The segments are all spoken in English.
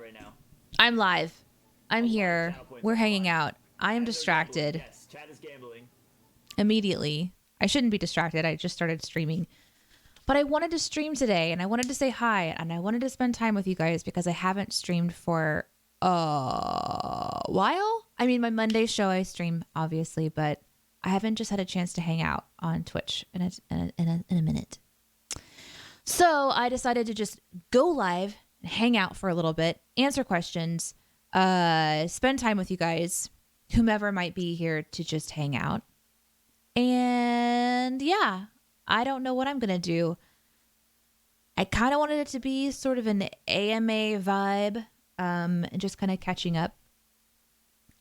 right now. I'm live. I'm A lot of here. channel points We're on hanging line. out. I am And they're distracted gambling. Yes, chat is gambling. immediately. I shouldn't be distracted. I just started streaming. But I wanted to stream today and I wanted to say hi and I wanted to spend time with you guys because I haven't streamed for a while. I mean, my Monday show I stream, obviously, but I haven't just had a chance to hang out on Twitch in a minute. So I decided to just go live, hang out for a little bit, answer questions, spend time with you guys, whomever might be here to just hang out. And yeah, I don't know what I'm going to do. I kind of wanted it to be sort of an AMA vibe, and just kind of catching up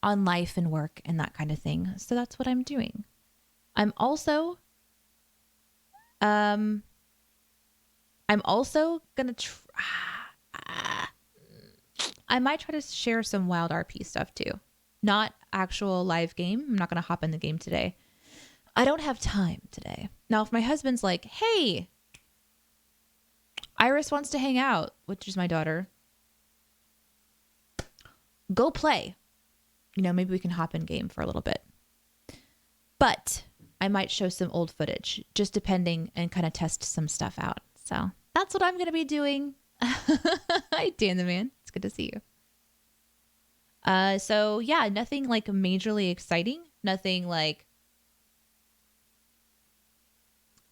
on life and work and that kind of thing. So that's what I'm doing. I'm also gonna I might try to share some wild RP stuff too. Not actual live game. I'm not gonna hop in the game today. I don't have time today. Now, if my husband's like, hey, Iris wants to hang out, which is my daughter, go play. You know, maybe we can hop in game for a little bit. But I might show some old footage, just depending, and kind of test some stuff out. So that's what I'm going to be doing. Hi, Dan the Man. It's good to see you. So yeah, nothing like majorly exciting. Nothing like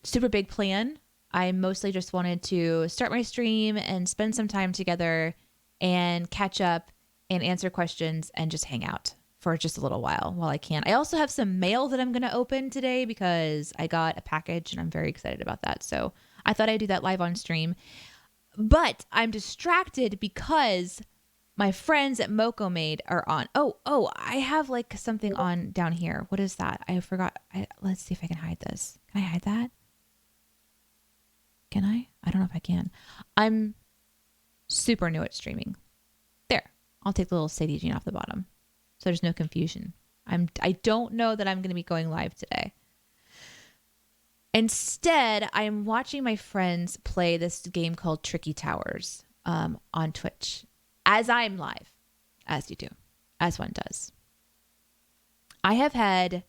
super big plan. I mostly just wanted to start my stream and spend some time together and catch up and answer questions and just hang out for just a little while I can. I also have some mail that I'm going to open today because I got a package and I'm very excited about that. So I thought I'd do that live on stream. But I'm distracted because my friends at Moco Made are on. Oh, I have like something on down here. What is that? I forgot. Let's see if I can hide this. Can I hide that? Can I? I don't know if I can. I'm super new at streaming. There. I'll take the little Sadie Jean off the bottom so there's no confusion. I don't know that I'm going to be going live today. Instead, I'm watching my friends play this game called Tricky Towers on Twitch as I'm live, as you do, as one does. I have had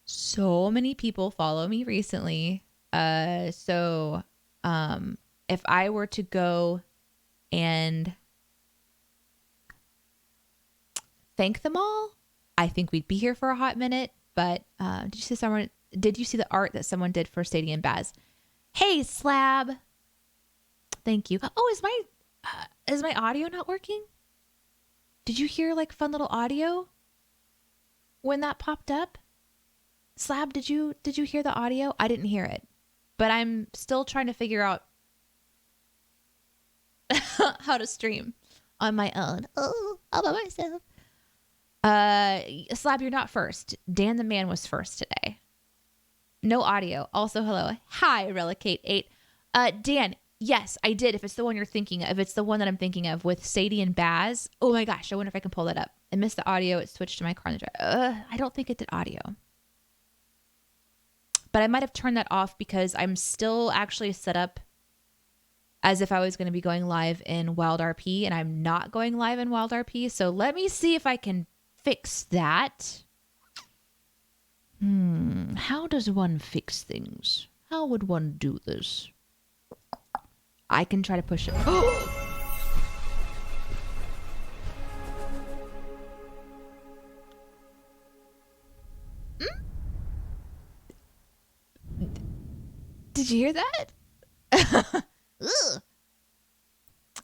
so many people follow me recently. So if I were to go and thank them all, I think we'd be here for a hot minute. But did you see the art that someone did for Sadie and Baz? Hey, Slab. Thank you. Oh, is my audio not working? Did you hear like fun little audio when that popped up? Slab, did you hear the audio? I didn't hear it, but I'm still trying to figure out how to stream on my own. Oh, all by myself. Slab, you're not first. Dan the Man was first today. No audio. Also, hello. Hi, Relicate8. Dan, yes, I did. If it's the one you're thinking of, if it's the one that I'm thinking of with Sadie and Baz. Oh my gosh, I wonder if I can pull that up. I missed the audio. It switched to my car in the drive. I don't think it did audio. But I might have turned that off because I'm still actually set up as if I was going to be going live in Wild RP, and I'm not going live in Wild RP. So let me see if I can fix that. How does one fix things? How would one do this? I can try to push it. Did you hear that?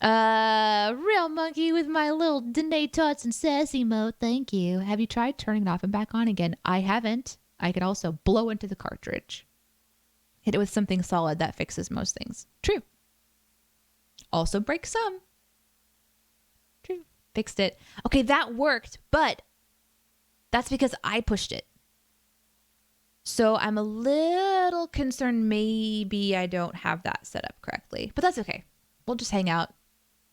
Real monkey with my little Danae Tots and sassy mode. Thank you. Have you tried turning it off and back on again? I haven't. I could also blow into the cartridge. Hit it with something solid. That fixes most things. True. Also break some. True. Fixed it. Okay, that worked, but that's because I pushed it. So I'm a little concerned maybe I don't have that set up correctly. But that's okay. We'll just hang out.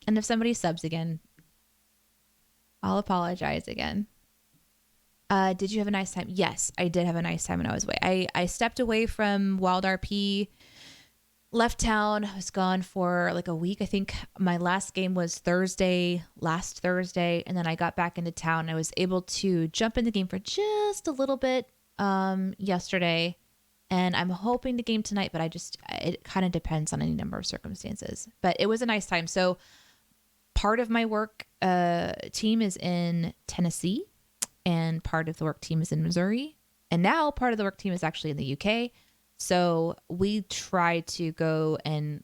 And if somebody subs again, I'll apologize again. Did you have a nice time? Yes, I did have a nice time when I was away. I stepped away from Wild RP left town. I was gone for like a week. I think my last game was last Thursday. And then I got back into town. I was able to jump in the game for just a little bit yesterday. And I'm hoping to game tonight, but it kind of depends on any number of circumstances. But it was a nice time. So part of my work team is in Tennessee, and part of the work team is in Missouri. And now part of the work team is actually in the UK. So we try to go and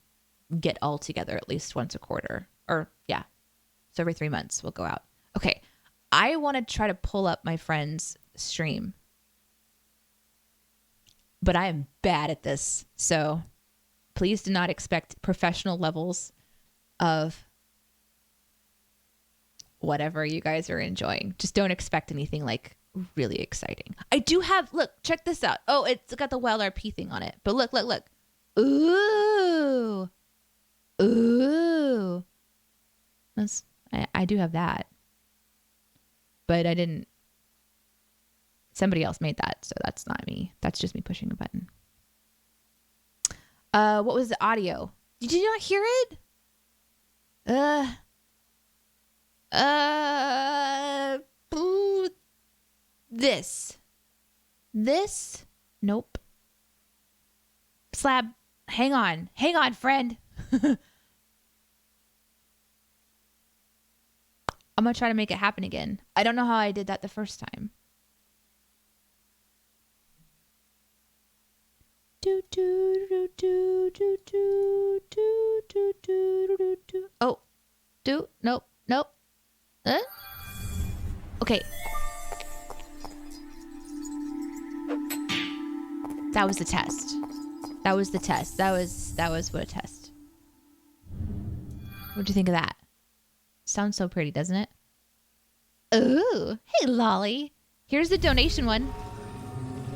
get all together at least once a quarter. Or yeah. So every 3 months we'll go out. Okay. I want to try to pull up my friend's stream, but I am bad at this. So please do not expect professional levels of whatever you guys are enjoying. Just don't expect anything like really exciting. I do have, look, check this out. Oh, it's got the Wild RP thing on it. But look. Ooh. I do have that. But I didn't. Somebody else made that, so that's not me. That's just me pushing a button. What was the audio? Did you not hear it? This. Nope. Slab. Hang on, friend. I'm gonna try to make it happen again. I don't know how I did that the first time. Oh, nope. Okay. That was the test. That was what a test. What'd you think of that? Sounds so pretty, doesn't it? Ooh, hey Lolly. Here's the donation one.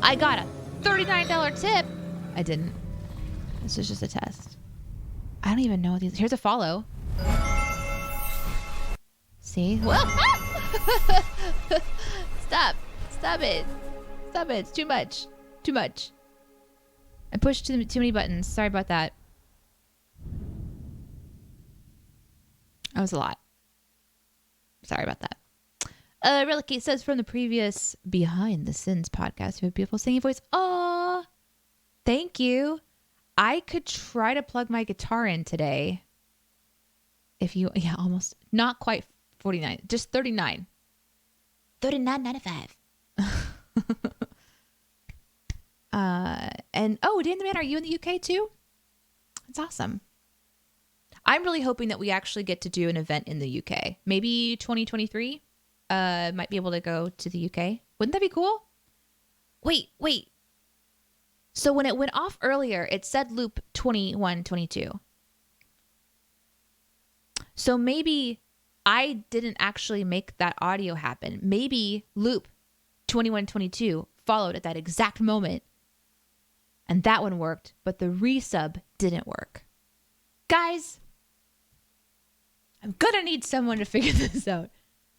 I got a $39 tip. I didn't. This is just a test. I don't even know what these. Here's a follow. See? Stop it. It's too much. I pushed too many buttons. Sorry about that. That was a lot. Sorry about that. Relic says from the previous Behind the Sins podcast, you have a beautiful singing voice. Aw, thank you. I could try to plug my guitar in today. Almost. Not quite 49. Just 39. $39.95. And Dan the Man, are you in the UK too? That's awesome. I'm really hoping that we actually get to do an event in the UK. Maybe 2023. Might be able to go to the UK. Wouldn't that be cool? Wait. So when it went off earlier, it said loop 2122. So maybe I didn't actually make that audio happen. Maybe loop 2122 followed at that exact moment. And that one worked, but the resub didn't work. Guys, I'm gonna need someone to figure this out.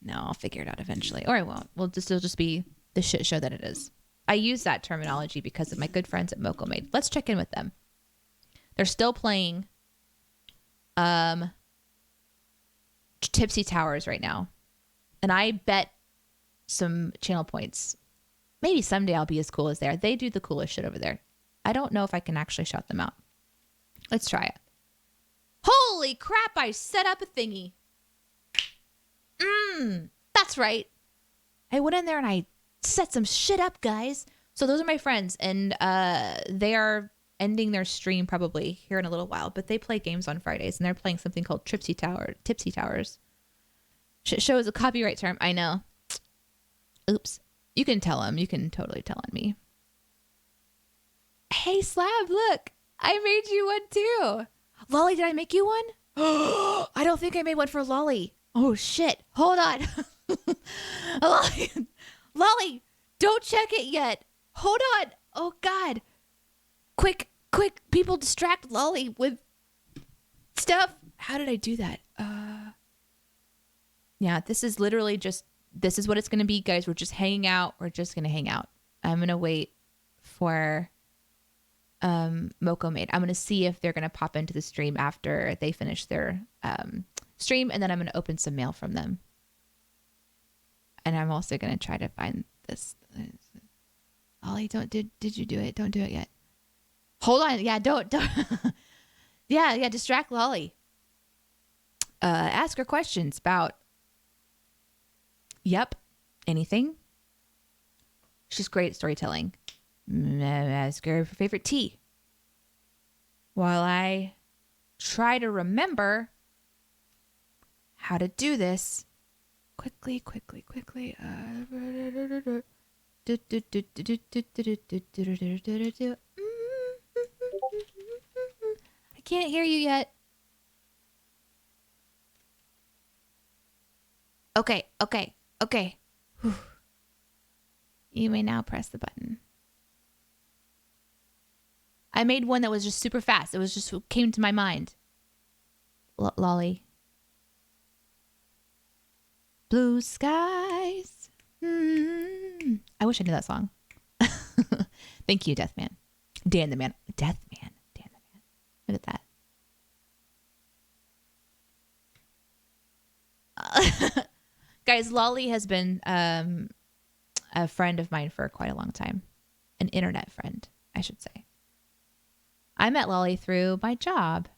No, I'll figure it out eventually. Or I won't. It'll just be the shit show that it is. I use that terminology because of my good friends at Mocomade. Let's check in with them. They're still playing Tipsy Towers right now. And I bet some channel points. Maybe someday I'll be as cool as they are. They do the coolest shit over there. I don't know if I can actually shout them out. Let's try it. Holy crap, I set up a thingy. That's right. I went in there and I set some shit up, guys. So those are my friends, and they are ending their stream probably here in a little while, but they play games on Fridays, and they're playing something called Tipsy Towers. Shit show is a copyright term. I know. Oops. You can tell them. You can totally tell on me. Hey, Slab, look. I made you one too. Lolly, did I make you one? I don't think I made one for Lolly. Oh, shit. Hold on. Lolly, don't check it yet. Hold on. Oh, God. Quick. People distract Lolly with stuff. How did I do that? Yeah, this is literally just, this is what it's going to be, guys. We're just hanging out. We're just going to hang out. I'm going to wait for Moco made. I'm going to see if they're going to pop into the stream after they finish their stream, and then I'm going to open some mail from them. And I'm also going to try to find this. Ollie, did you do it? Don't do it yet. Hold on. Yeah, don't. yeah, distract Lolly. Ask her questions about, anything. She's great at storytelling. Ask her favorite tea. While I try to remember how to do this. Quickly. I can't hear you yet. Okay. Whew. You may now press the button. I made one that was just super fast. It was just what came to my mind. Lolly. Blue skies. I wish I knew that song. Thank you, Deathman. Dan the Man. Deathman. Dan the Man. Look at that. Guys, Lolly has been a friend of mine for quite a long time. An internet friend, I should say. I met Lolly through my job,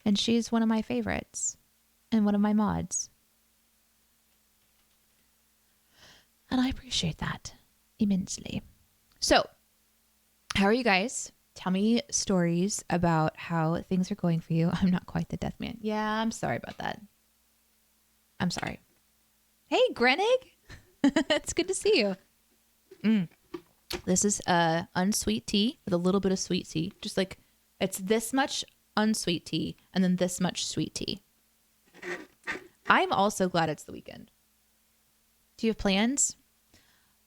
and she's one of my favorites and one of my mods. And I appreciate that immensely. So, how are you guys? Tell me stories about how things are going for you. I'm not quite the death man. Yeah, I'm sorry about that. I'm sorry. Hey, Grenig. It's good to see you. This is unsweet tea with a little bit of sweet tea. Just like it's this much unsweet tea and then this much sweet tea. I'm also glad it's the weekend. Do you have plans?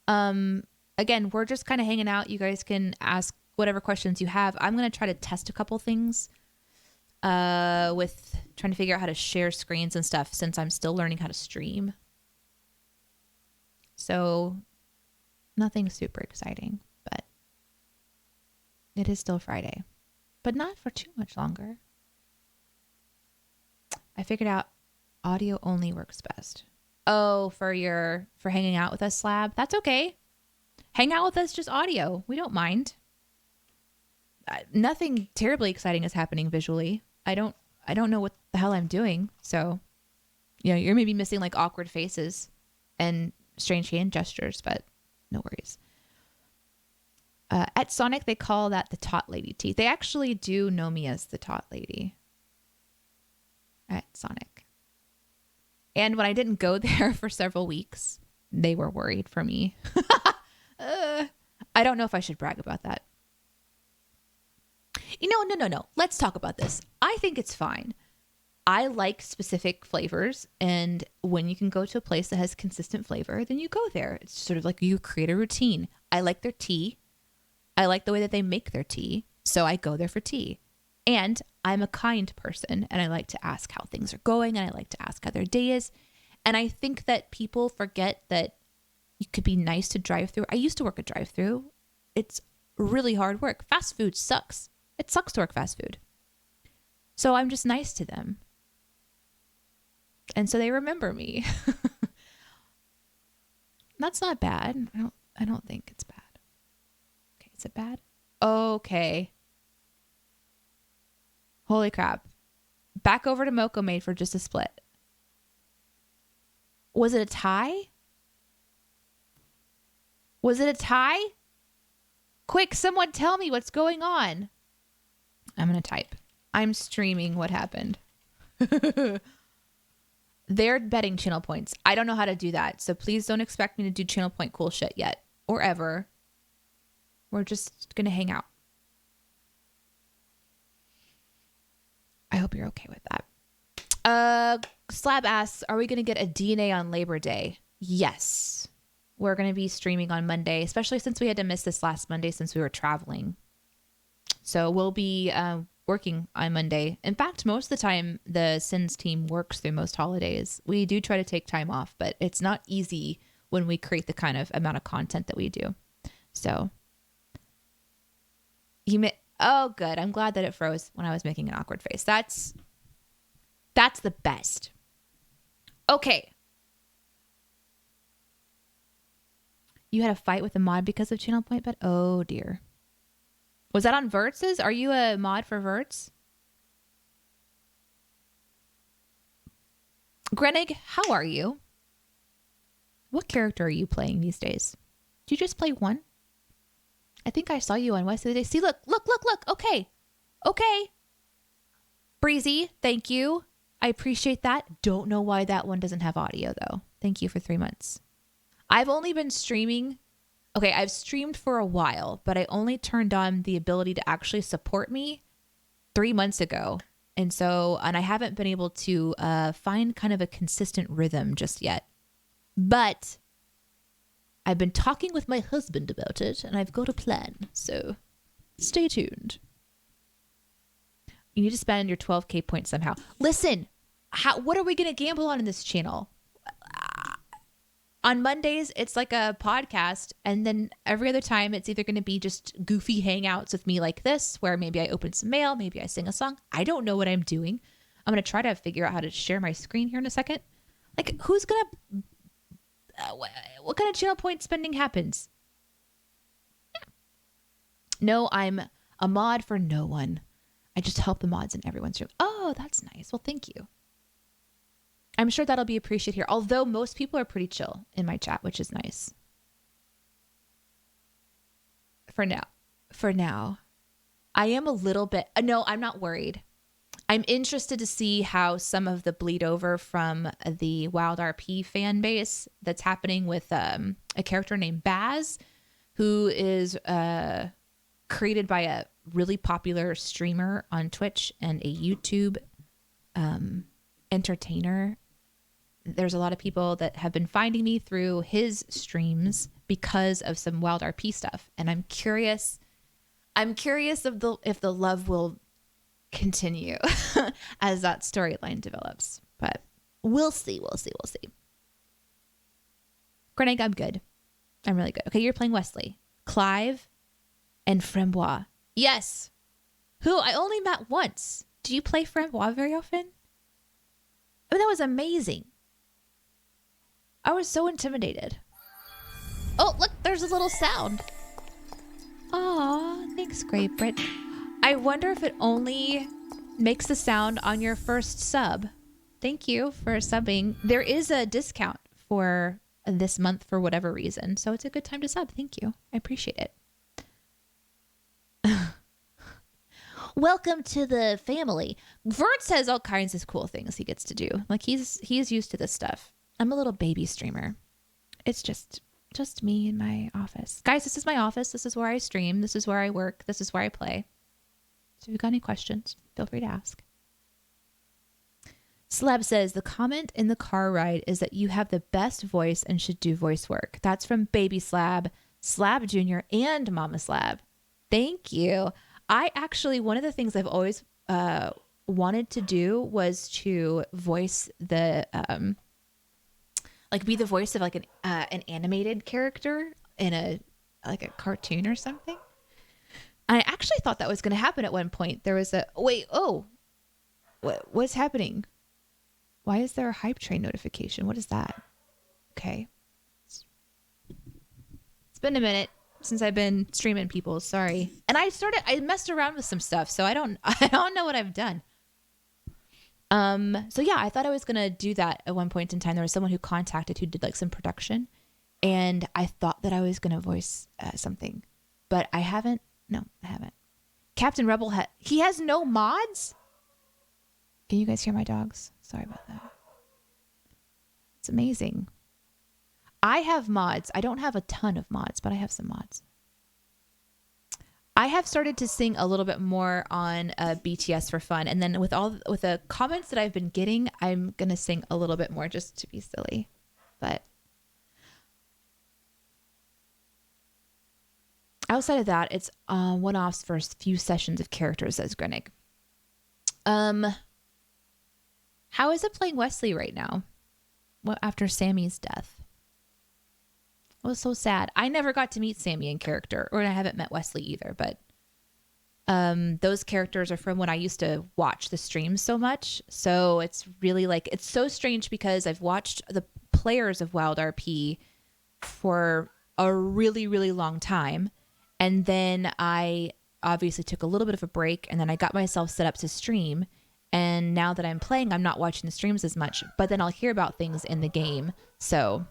Again, we're just kind of hanging out. You guys can ask whatever questions you have. I'm going to try to test a couple things with trying to figure out how to share screens and stuff since I'm still learning how to stream. So nothing super exciting, but it is still Friday, but not for too much longer. I figured out audio only works best. Oh, for hanging out with us, Slab. That's okay. Hang out with us, just audio. We don't mind. Nothing terribly exciting is happening visually. I don't know what the hell I'm doing. So, you're maybe missing like awkward faces and strange hand gestures, but no worries. At Sonic, they call that the Tot Lady tea. They actually do know me as the Tot Lady at Sonic. And when I didn't go there for several weeks, they were worried for me. I don't know if I should brag about that. No. Let's talk about this. I think it's fine. I like specific flavors, and when you can go to a place that has consistent flavor, then you go there. It's sort of like you create a routine. I like their tea. I like the way that they make their tea, so I go there for tea. And I'm a kind person, and I like to ask how things are going, and I like to ask how their day is. And I think that people forget that you could be nice to drive-through. I used to work a drive-through. It's really hard work. Fast food sucks. It sucks to work fast food. So I'm just nice to them. And so they remember me. That's not bad. I don't think it's bad. Okay, is it bad? Okay. Holy crap. Back over to Moco Made for just a split. Was it a tie? Was it a tie? Quick, someone tell me what's going on. I'm going to type. I'm streaming what happened. They're betting channel points. I don't know how to do that. So please don't expect me to do channel point cool shit yet. Or ever. We're just going to hang out. I hope you're okay with that. Slab asks, are we going to get a DNA on Labor Day? Yes. We're going to be streaming on Monday, especially since we had to miss this last Monday since we were traveling. So we'll be working on Monday. In fact, most of the time, the Sins team works through most holidays. We do try to take time off, but it's not easy when we create the kind of amount of content that we do. So, Oh, good. I'm glad that it froze when I was making an awkward face. That's the best. Okay. You had a fight with a mod because of channel point, but oh dear. Was that on Verts's? Are you a mod for Verts? Grenig, how are you? What character are you playing these days? Do you just play one? I think I saw you on West the other day. See, look. Okay. Breezy, thank you. I appreciate that. Don't know why that one doesn't have audio, though. Thank you for 3 months. I've only been streaming. Okay, I've streamed for a while, but I only turned on the ability to actually support me 3 months ago. And I haven't been able to find kind of a consistent rhythm just yet. But I've been talking with my husband about it, and I've got a plan. So stay tuned. You need to spend your 12K points somehow. Listen, what are we going to gamble on in this channel? On Mondays, it's like a podcast. And then every other time, it's either going to be just goofy hangouts with me like this, where maybe I open some mail, maybe I sing a song. I don't know what I'm doing. I'm going to try to figure out how to share my screen here in a second. Like, who's going to... what kind of channel point spending happens? No, I'm a mod for no one. I just help the mods in everyone's room. Oh, that's nice. Well, thank you. I'm sure that'll be appreciated here. Although most people are pretty chill in my chat, which is nice. For now. I am a little bit... No, I'm not worried. I'm interested to see how some of the bleed over from the Wild RP fan base that's happening with a character named Baz, who is created by a really popular streamer on Twitch and a YouTube entertainer. There's a lot of people that have been finding me through his streams because of some Wild RP stuff. And I'm curious if the love will continue as that storyline develops. But we'll see. Grenig, I'm good. I'm really good. Okay, you're playing Wesley, Clive, and Frambois. Yes. Who I only met once. Do you play Frambois very often? I mean, that was amazing. I was so intimidated. Oh, look, there's a little sound. Aw, thanks, Great Brit. I wonder if it only makes the sound on your first sub. Thank you for subbing. There is a discount for this month for whatever reason, so it's a good time to sub. Thank you. I appreciate it. Welcome to the family. Vert says all kinds of cool things he gets to do. Like he's used to this stuff. I'm a little baby streamer. It's just me in my office. Guys, this is my office. This is where I stream. This is where I work. This is where I play. So if you've got any questions, feel free to ask. Slab says, the comment in the car ride is that you have the best voice and should do voice work. That's from Baby Slab, Slab Jr., and Mama Slab. Thank you. One of the things I've always wanted to do was to voice the, be the voice of like an animated character in a cartoon or something. And I actually thought that was going to happen at one point. There was what's happening? Why is there a hype train notification? What is that? Okay. It's been a minute since I've been streaming, people. Sorry. And I messed around with some stuff, so I don't know what I've done. So yeah, I thought I was going to do that at one point in time. There was someone who contacted who did like some production, and I thought that I was going to voice something, but I haven't. No, I haven't. Captain Rebel he has no mods? Can you guys hear my dogs? Sorry about that. It's amazing. I have mods. I don't have a ton of mods, but I have some mods. I have started to sing a little bit more on BTS for fun. And then with the comments that I've been getting, I'm going to sing a little bit more just to be silly. But outside of that, it's one-offs for a few sessions of characters, says Grenig. How is it playing Wesley right now? Well, after Sammy's death. It was so sad. I never got to meet Sammy in character, or I haven't met Wesley either, but Those characters are from when I used to watch the streams so much. So it's really like, it's so strange because I've watched the players of Wild RP for a really, really long time. And then I obviously took a little bit of a break, and then I got myself set up to stream. And now that I'm playing, I'm not watching the streams as much, but then I'll hear about things in the game. So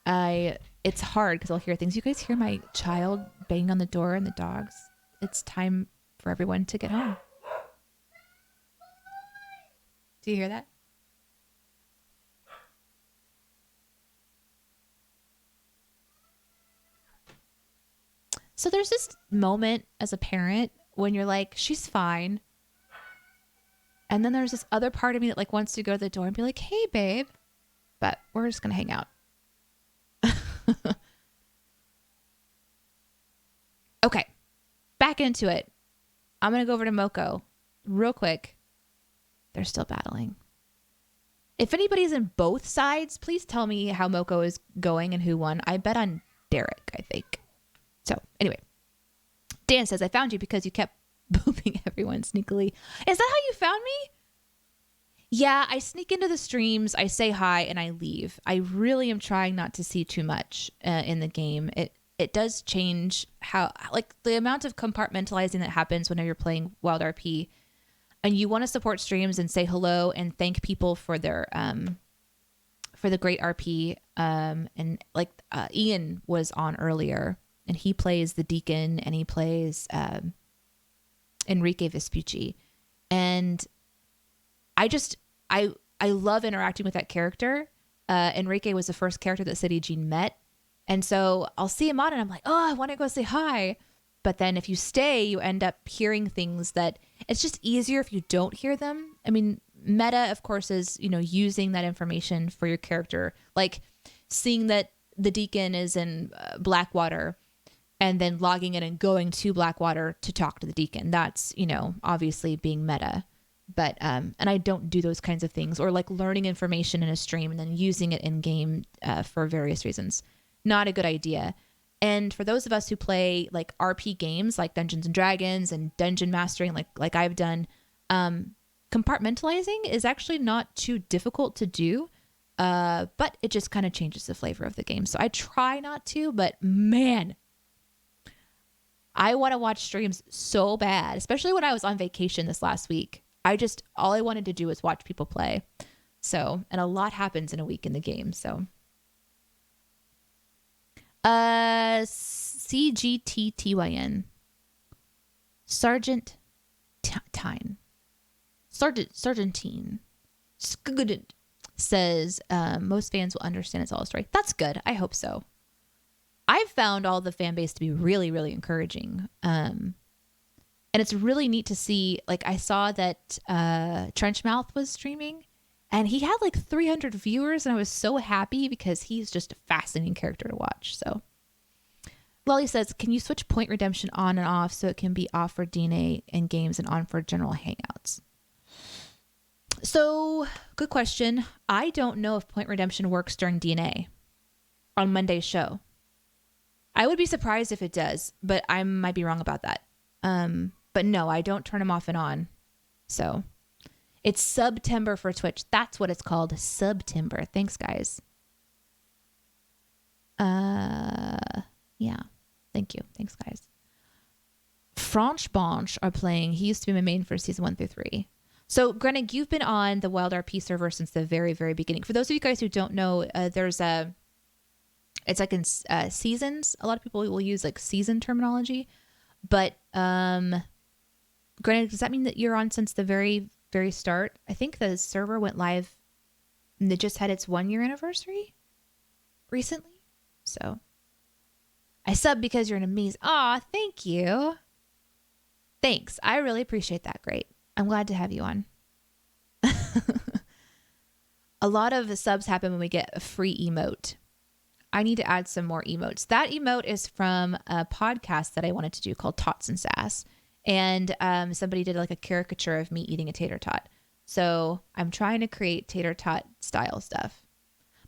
it's hard because I'll hear things. You guys hear my child banging on the door and the dogs? It's time for everyone to get home. Do you hear that? So there's this moment as a parent when you're like, she's fine. And then there's this other part of me that like wants to go to the door and be like, hey, babe. But we're just going to hang out. Okay. Back into it. I'm going to go over to Moko real quick. They're still battling. If anybody's in both sides, please tell me how Moko is going and who won. I bet on Derek, I think. So anyway, Dan says, I found you because you kept booping everyone sneakily. Is that how you found me? Yeah, I sneak into the streams, I say hi, and I leave. I really am trying not to see too much in the game. It does change how, like, the amount of compartmentalizing that happens whenever you're playing Wild RP, and you want to support streams and say hello and thank people for their for the great RP. And like Ian was on earlier, and he plays the Deacon, and he plays Enrique Vespucci, and I love interacting with that character. Enrique was the first character that City Jean met. And so I'll see him on and I'm like, oh, I want to go say hi. But then if you stay, you end up hearing things that it's just easier if you don't hear them. I mean, meta, of course, is, using that information for your character. Like seeing that the Deacon is in Blackwater and then logging in and going to Blackwater to talk to the Deacon. That's, obviously being meta. But and I don't do those kinds of things, or like learning information in a stream and then using it in game for various reasons. Not a good idea. And for those of us who play like RP games like Dungeons and Dragons and dungeon mastering, like I've done, compartmentalizing is actually not too difficult to do, but it just kind of changes the flavor of the game. So I try not to, but man, I want to watch streams so bad, especially when I was on vacation this last week. All I wanted to do was watch people play. So, and a lot happens in a week in the game. So, CGTTYN. Sergeantine. Sergeantine. Skugudent says, most fans will understand it's all a story. That's good. I hope so. I've found all the fan base to be really, really encouraging. And it's really neat to see, like I saw that Trenchmouth was streaming and he had like 300 viewers, and I was so happy because he's just a fascinating character to watch. So Lolly says, can you switch point redemption on and off so it can be off for DNA in games and on for general hangouts? So good question. I don't know if point redemption works during DNA on Monday's show. I would be surprised if it does, but I might be wrong about that. But no, I don't turn them off and on. So it's September for Twitch. That's what it's called. September. Thanks, guys. Yeah. Thank you. Thanks, guys. Franche Banche are playing. He used to be my main for season 1 through 3. So, Grennig, you've been on the Wild RP server since the very, very beginning. For those of you guys who don't know, it's like in seasons. A lot of people will use like season terminology. But Granted, does that mean that you're on since the very, very start? I think the server went live and it just had its 1-year anniversary recently. So I subbed because you're an amazing. Aw, thank you. Thanks. I really appreciate that. Great. I'm glad to have you on. A lot of the subs happen when we get a free emote. I need to add some more emotes. That emote is from a podcast that I wanted to do called Tots and Sass. And somebody did like a caricature of me eating a tater tot. So I'm trying to create tater tot style stuff.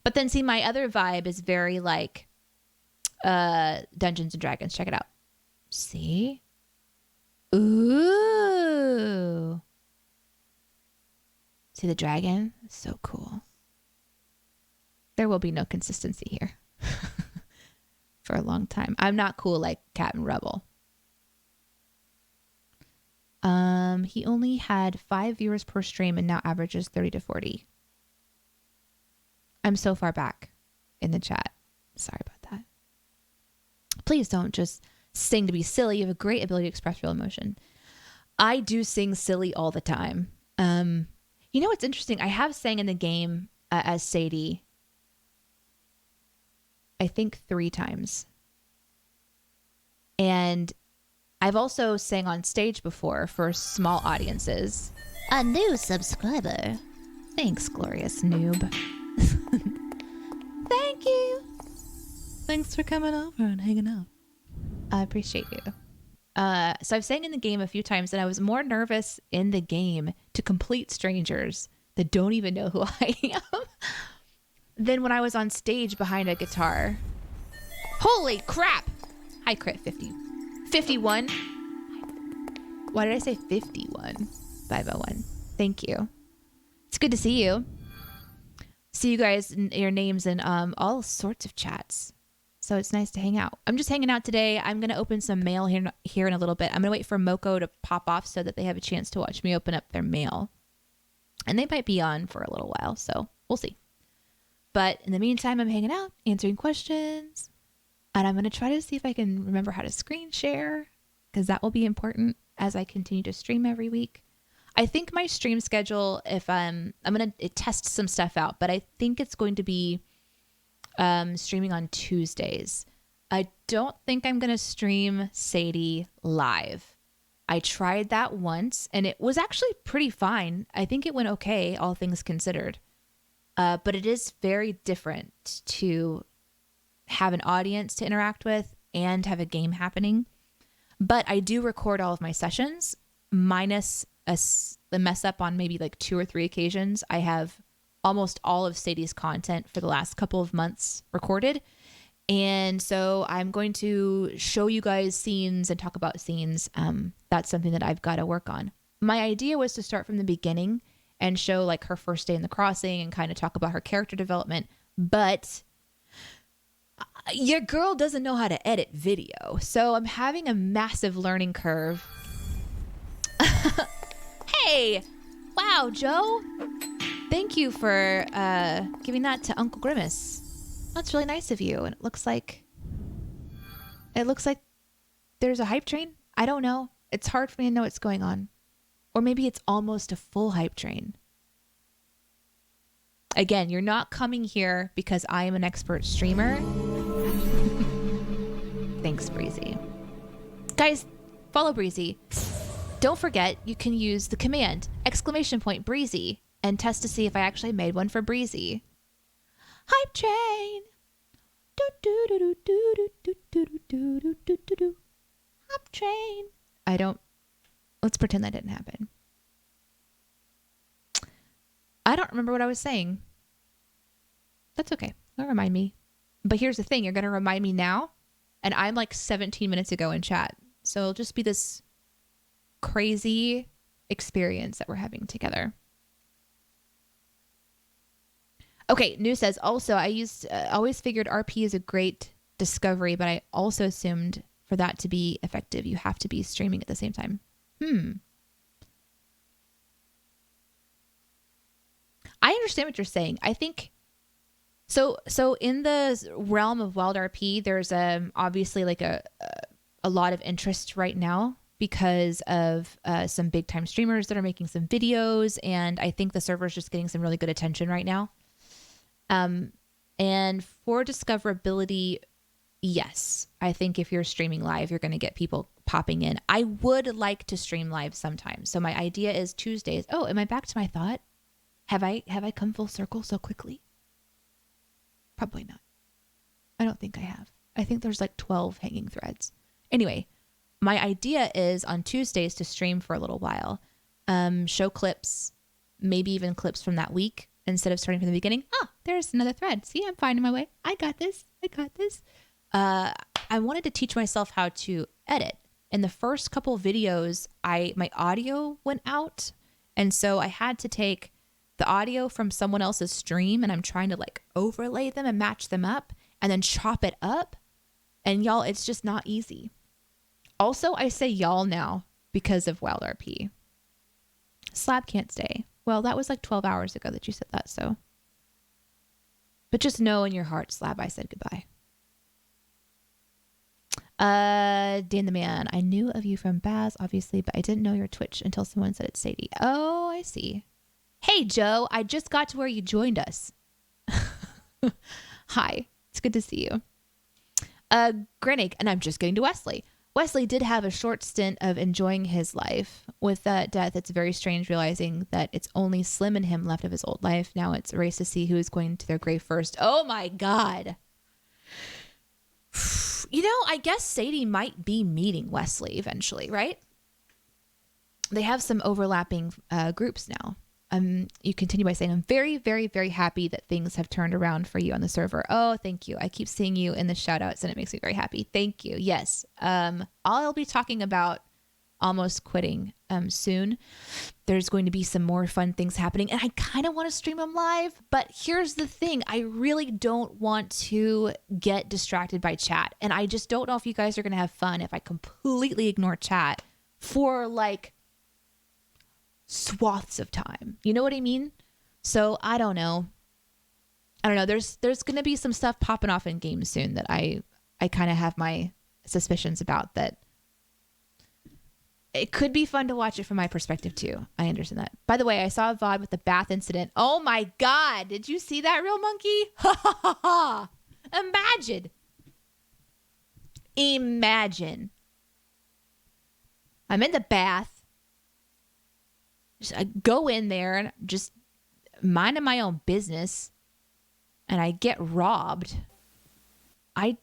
But then see, my other vibe is very like Dungeons and Dragons. Check it out. See? Ooh. See the dragon? So cool. There will be no consistency here for a long time. I'm not cool like Captain Rebel. He only had 5 viewers per stream and now averages 30 to 40. I'm so far back in the chat. Sorry about that. Please don't just sing to be silly. You have a great ability to express real emotion. I do sing silly all the time. You know what's interesting? I have sang in the game as Sadie, I think 3 times. And I've also sang on stage before for small audiences. A new subscriber. Thanks, glorious noob. Thank you. Thanks for coming over and hanging out. I appreciate you. So I've sang in the game a few times, and I was more nervous in the game to complete strangers that don't even know who I am than when I was on stage behind a guitar. Holy crap! Hi, crit 50. 51? Why did I say 51? 501. Thank you. It's good to see you. See you guys, your names in all sorts of chats. So it's nice to hang out. I'm just hanging out today. I'm going to open some mail here in a little bit. I'm going to wait for Moko to pop off so that they have a chance to watch me open up their mail. And they might be on for a little while, so we'll see. But in the meantime, I'm hanging out, answering questions. And I'm going to try to see if I can remember how to screen share, because that will be important as I continue to stream every week. I think my stream schedule, if I'm going to test some stuff out, but I think it's going to be streaming on Tuesdays. I don't think I'm going to stream Sadie live. I tried that once and it was actually pretty fine. I think it went okay, all things considered. But it is very different to have an audience to interact with and have a game happening. But I do record all of my sessions, minus the mess up on maybe like 2 or 3 occasions. I have almost all of Sadie's content for the last couple of months recorded. And so I'm going to show you guys scenes and talk about scenes. That's something that I've got to work on. My idea was to start from the beginning and show like her first day in the crossing and kind of talk about her character development. But your girl doesn't know how to edit video. So I'm having a massive learning curve. Hey, wow, Joe. Thank you for giving that to Uncle Grimace. That's really nice of you. And it looks like there's a hype train. I don't know. It's hard for me to know what's going on. Or maybe it's almost a full hype train. Again, you're not coming here because I am an expert streamer. Thanks, Breezy. Guys, follow Breezy. Don't forget, you can use the command !Breezy and test to see if I actually made one for Breezy. Hype train. Hype train. Let's pretend that didn't happen. I don't remember what I was saying. That's okay. Don't remind me. But here's the thing. You're going to remind me now. And I'm like 17 minutes ago in chat. So it'll just be this crazy experience that we're having together. Okay, New says, also, I always figured RP is a great discovery, but I also assumed for that to be effective, you have to be streaming at the same time. I understand what you're saying. I think, so in the realm of Wild RP, there's obviously like a lot of interest right now because of some big time streamers that are making some videos. And I think the server's just getting some really good attention right now. And for discoverability, yes, I think if you're streaming live, you're going to get people popping in. I would like to stream live sometimes. So my idea is Tuesdays. Oh, am I back to my thought? Have I come full circle so quickly? Probably not. I don't think I have. I think there's like 12 hanging threads. Anyway, my idea is on Tuesdays to stream for a little while, show clips, maybe even clips from that week. Instead of starting from the beginning, there's another thread. See, I'm finding my way. I got this. I wanted to teach myself how to edit. in the first couple videos, my audio went out. And so I had to take the audio from someone else's stream and I'm trying to like overlay them and match them up and then chop it up. And y'all, it's just not easy. Also, I say y'all now because of Wild RP. Slab can't stay. Well, that was like 12 hours ago that you said that, so. But just know in your heart, Slab, I said goodbye. Dan the Man, I knew of you from Baz, obviously, but I didn't know your Twitch until someone said it's Sadie. Oh, I see. Hey, Joe, I just got to where you joined us. Hi, it's good to see you. Grenig, and I'm just getting to Wesley. Wesley did have a short stint of enjoying his life. With that death, it's very strange realizing that it's only Slim and him left of his old life. Now it's a race to see who is going to their grave first. Oh my God. You know, I guess Sadie might be meeting Wesley eventually, right? They have some overlapping groups now. You continue by saying, I'm very, very, very happy that things have turned around for you on the server. Oh, thank you. I keep seeing you in the shout outs and it makes me very happy. Thank you. Yes. I'll be talking about almost quitting soon. There's going to be some more fun things happening and I kind of want to stream them live, but here's the thing. I really don't want to get distracted by chat. And I just don't know if you guys are going to have fun if I completely ignore chat for like swaths of time. You know what I mean? So I don't know. There's going to be some stuff popping off in games soon that I kind of have my suspicions about that. It could be fun to watch it from my perspective too. I understand that. By the way, I saw a VOD with the bath incident. Oh my God. Did you see that, Real Monkey? Ha ha ha ha. Imagine. I'm in the bath. I go in there and just minding my own business and I get robbed. I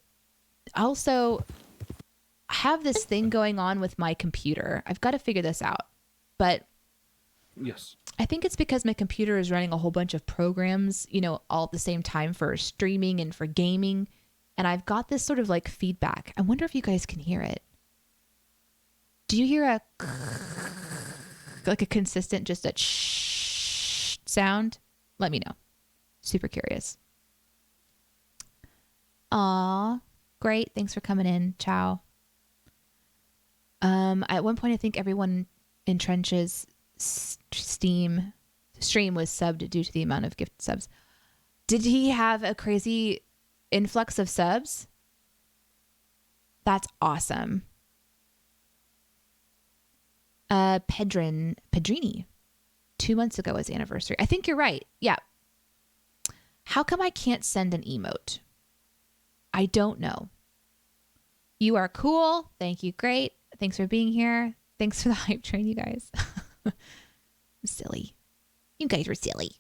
also have this thing going on with my computer. I've got to figure this out. But yes, I think it's because my computer is running a whole bunch of programs, you know, all at the same time for streaming and for gaming. And I've got this sort of like feedback. I wonder if you guys can hear it. Do you hear like a consistent, just a shh sound? Let me know. Super curious. Aw, great. Thanks for coming in. Ciao. At one point, I think everyone in Trench's stream was subbed due to the amount of gift subs. Did he have a crazy influx of subs? That's awesome. Pedrini, 2 months ago was the anniversary. I think you're right. Yeah. How come I can't send an emote? I don't know. You are cool. Thank you. Great. Thanks for being here. Thanks for the hype train, you guys. I'm silly. You guys are silly.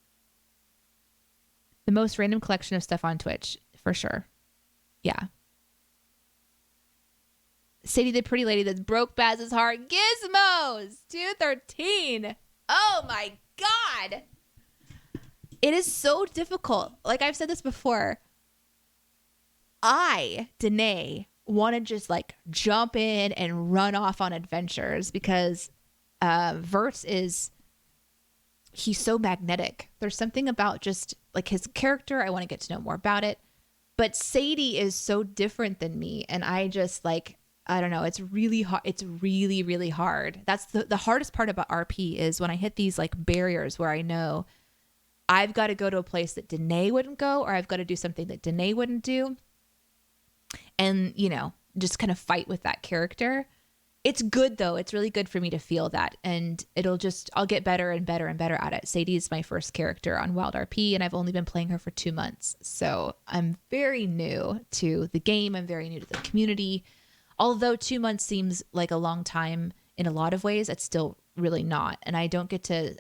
The most random collection of stuff on Twitch, for sure. Yeah. Sadie the pretty lady that broke Baz's heart. Gizmos 213. Oh my God. It is so difficult. Like I've said this before. Danae, want to just like jump in and run off on adventures because Verts he's so magnetic. There's something about just like his character. I want to get to know more about it. But Sadie is so different than me. And I just like, I don't know. It's really hard. It's really, really hard. That's the hardest part about RP is when I hit these like barriers where I know I've got to go to a place that Danae wouldn't go, or I've got to do something that Danae wouldn't do. And, you know, just kind of fight with that character. It's good though. It's really good for me to feel that. And I'll get better and better and better at it. Sadie is my first character on Wild RP and I've only been playing her for 2 months. So I'm very new to the game. I'm very new to the community. Although 2 months seems like a long time in a lot of ways, it's still really not. And I don't get to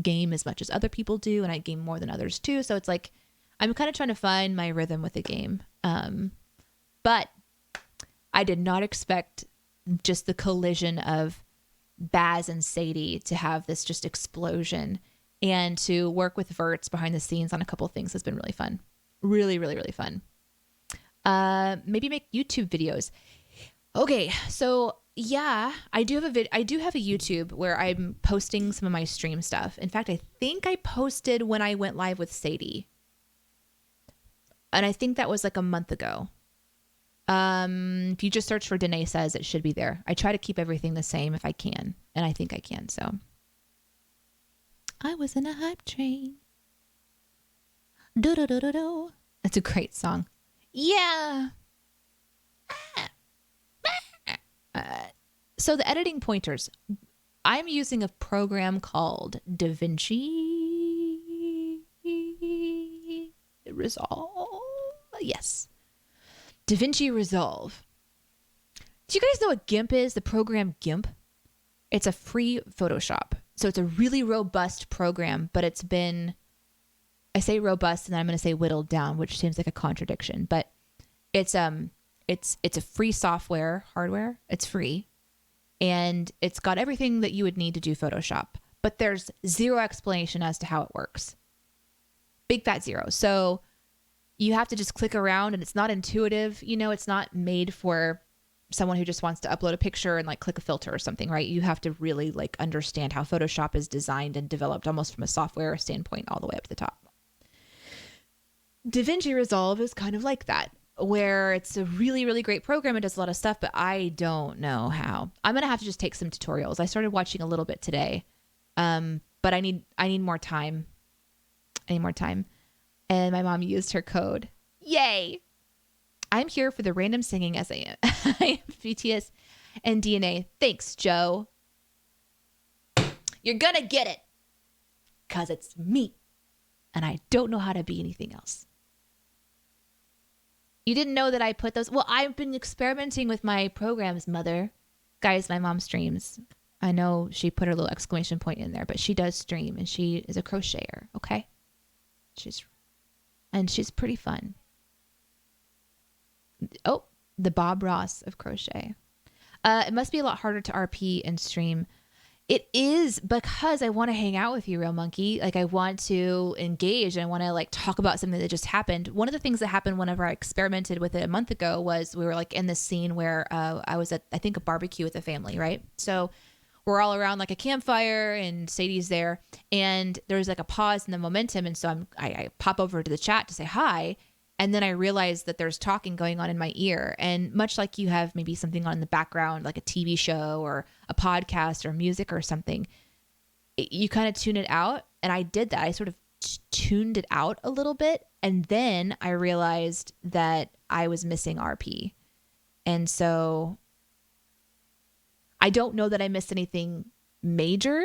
game as much as other people do. And I game more than others too. So it's like, I'm kind of trying to find my rhythm with the game. But I did not expect just the collision of Baz and Sadie to have this just explosion, and to work with Verts behind the scenes on a couple of things has been really fun. Really, really, really fun. Maybe make YouTube videos. Okay, so Yeah, I do have a YouTube where I'm posting some of my stream stuff. In fact, I think I posted when I went live with Sadie. And I think that was like a month ago. If you just search for Danae Says, it should be there. I try to keep everything the same if I can, and I think I can. So I was in a hype train. Do do do do do. That's a great song. Yeah. So the editing pointers, I'm using a program called DaVinci Resolve. Yes. DaVinci Resolve. Do you guys know what GIMP is? The program GIMP? It's a free Photoshop. So it's a really robust program, but it's been, I say robust and then I'm going to say whittled down, which seems like a contradiction, but it's a free software, hardware. It's free. And it's got everything that you would need to do Photoshop, but there's zero explanation as to how it works. Big fat zero. So you have to just click around and it's not intuitive. You know, it's not made for someone who just wants to upload a picture and like click a filter or something, right? You have to really like understand how Photoshop is designed and developed almost from a software standpoint all the way up to the top. DaVinci Resolve is kind of like that, where it's a really, really great program. It does a lot of stuff, but I don't know how. I'm going to have to just take some tutorials. I started watching a little bit today, but I need more time. I need more time. And my mom used her code. Yay! I'm here for the random singing as I am. I am BTS and DNA. Thanks, Joe. You're going to get it because it's me. And I don't know how to be anything else. You didn't know that I put those? Well, I've been experimenting with my programs, Mother. Guys, my mom streams. I know she put her little exclamation point in there, but she does stream and she is a crocheter, okay? She's pretty fun. Oh, the Bob Ross of crochet. It must be a lot harder to RP and stream. It is, because I want to hang out with you, Real Monkey. Like, I want to engage and I want to like talk about something that just happened. One of the things that happened whenever I experimented with it a month ago was we were like in this scene where I was at, I think, a barbecue with a family, right? So we're all around like a campfire and Sadie's there and there's like a pause in the momentum. And so I pop over to the chat to say hi. And then I realized that there's talking going on in my ear. And much like you have maybe something on in the background, like a TV show or a podcast or music or something, you kind of tune it out. And I did that. I sort of tuned it out a little bit. And then I realized that I was missing RP. And so I don't know that I missed anything major,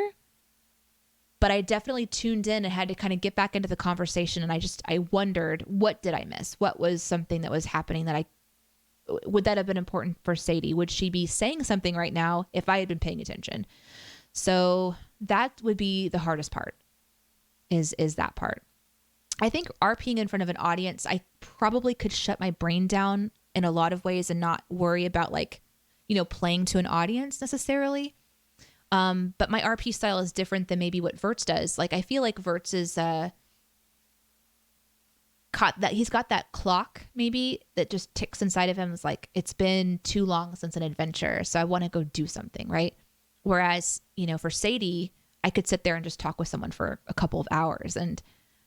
but I definitely tuned in and had to kind of get back into the conversation. And I wondered, what did I miss? What was something that was happening that would that have been important for Sadie? Would she be saying something right now if I had been paying attention? So that would be the hardest part is that part. I think RPing in front of an audience, I probably could shut my brain down in a lot of ways and not worry about like, you know, playing to an audience necessarily. But my RP style is different than maybe what Verts does. Like, I feel like Verts is, he's got that clock maybe that just ticks inside of him. It's like, it's been too long since an adventure, so I want to go do something, right? Whereas, you know, for Sadie, I could sit there and just talk with someone for a couple of hours and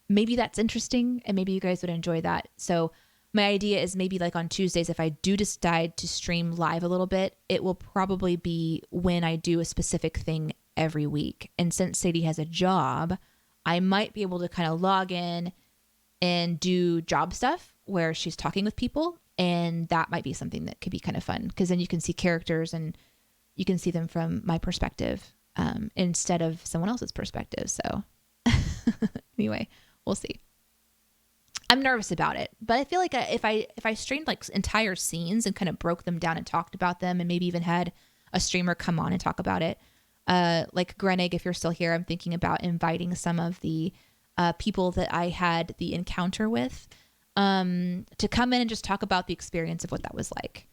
maybe that's interesting and maybe you guys would enjoy that. So my idea is maybe like on Tuesdays, if I do decide to stream live a little bit, it will probably be when I do a specific thing every week. And since Sadie has a job, I might be able to kind of log in and do job stuff where she's talking with people. And that might be something that could be kind of fun because then you can see characters and you can see them from my perspective instead of someone else's perspective. So anyway, we'll see. I'm nervous about it, but I feel like if I streamed like entire scenes and kind of broke them down and talked about them and maybe even had a streamer come on and talk about it, like Grenig, if you're still here, I'm thinking about inviting some of the people that I had the encounter with to come in and just talk about the experience of what that was like.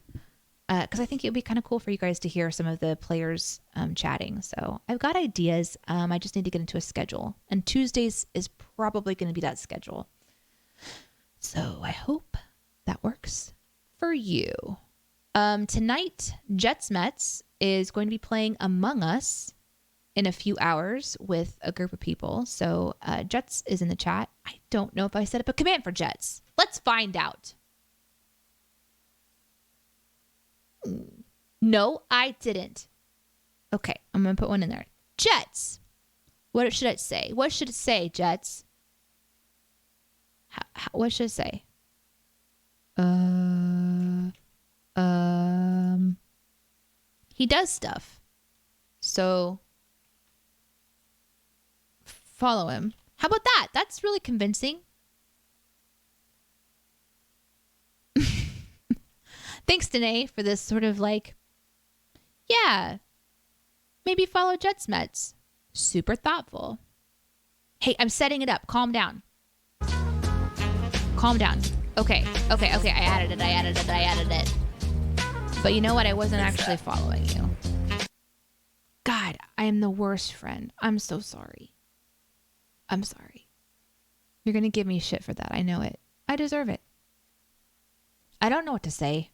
Because I think it would be kind of cool for you guys to hear some of the players chatting. So I've got ideas. I just need to get into a schedule. And Tuesdays is probably going to be that schedule. So I hope that works for you. Tonight, Jets Mets is going to be playing Among Us in a few hours with a group of people. So Jets is in the chat. I don't know if I set up a command for Jets. Let's find out. No, I didn't. Okay, I'm going to put one in there. Jets. What should it say? What should it say, Jets? What should it say? He does stuff. So follow him. How about that? That's really convincing. Thanks, Danae, for this sort of like, yeah, maybe follow Jets Mets. Super thoughtful. Hey, I'm setting it up. Calm down. Calm down. Okay. I added it. But you know what? I wasn't actually following you. God, I am the worst friend. I'm so sorry. I'm sorry. You're going to give me shit for that. I know it. I deserve it. I don't know what to say.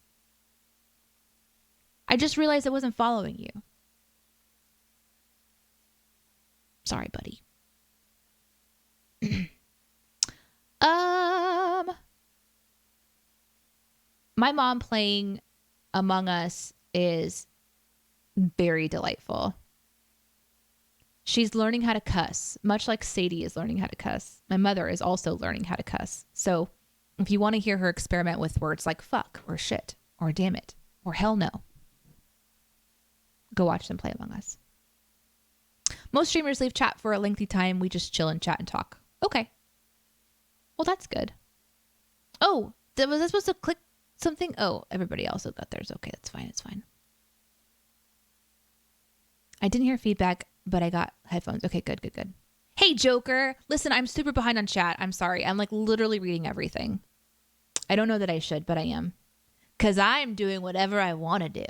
I just realized I wasn't following you. Sorry, buddy. My mom playing Among Us is very delightful. She's learning how to cuss, much like Sadie is learning how to cuss. My mother is also learning how to cuss. So if you want to hear her experiment with words like fuck or shit or damn it or hell no, go watch them play Among Us. Most streamers leave chat for a lengthy time. We just chill and chat and talk. Okay. Well, that's good. Oh, was I supposed to click something? Oh, everybody else got theirs. Okay, that's fine. It's fine. I didn't hear feedback, but I got headphones. Okay, good. Hey, Joker. Listen, I'm super behind on chat. I'm sorry. I'm like literally reading everything. I don't know that I should, but I am. Because I'm doing whatever I want to do.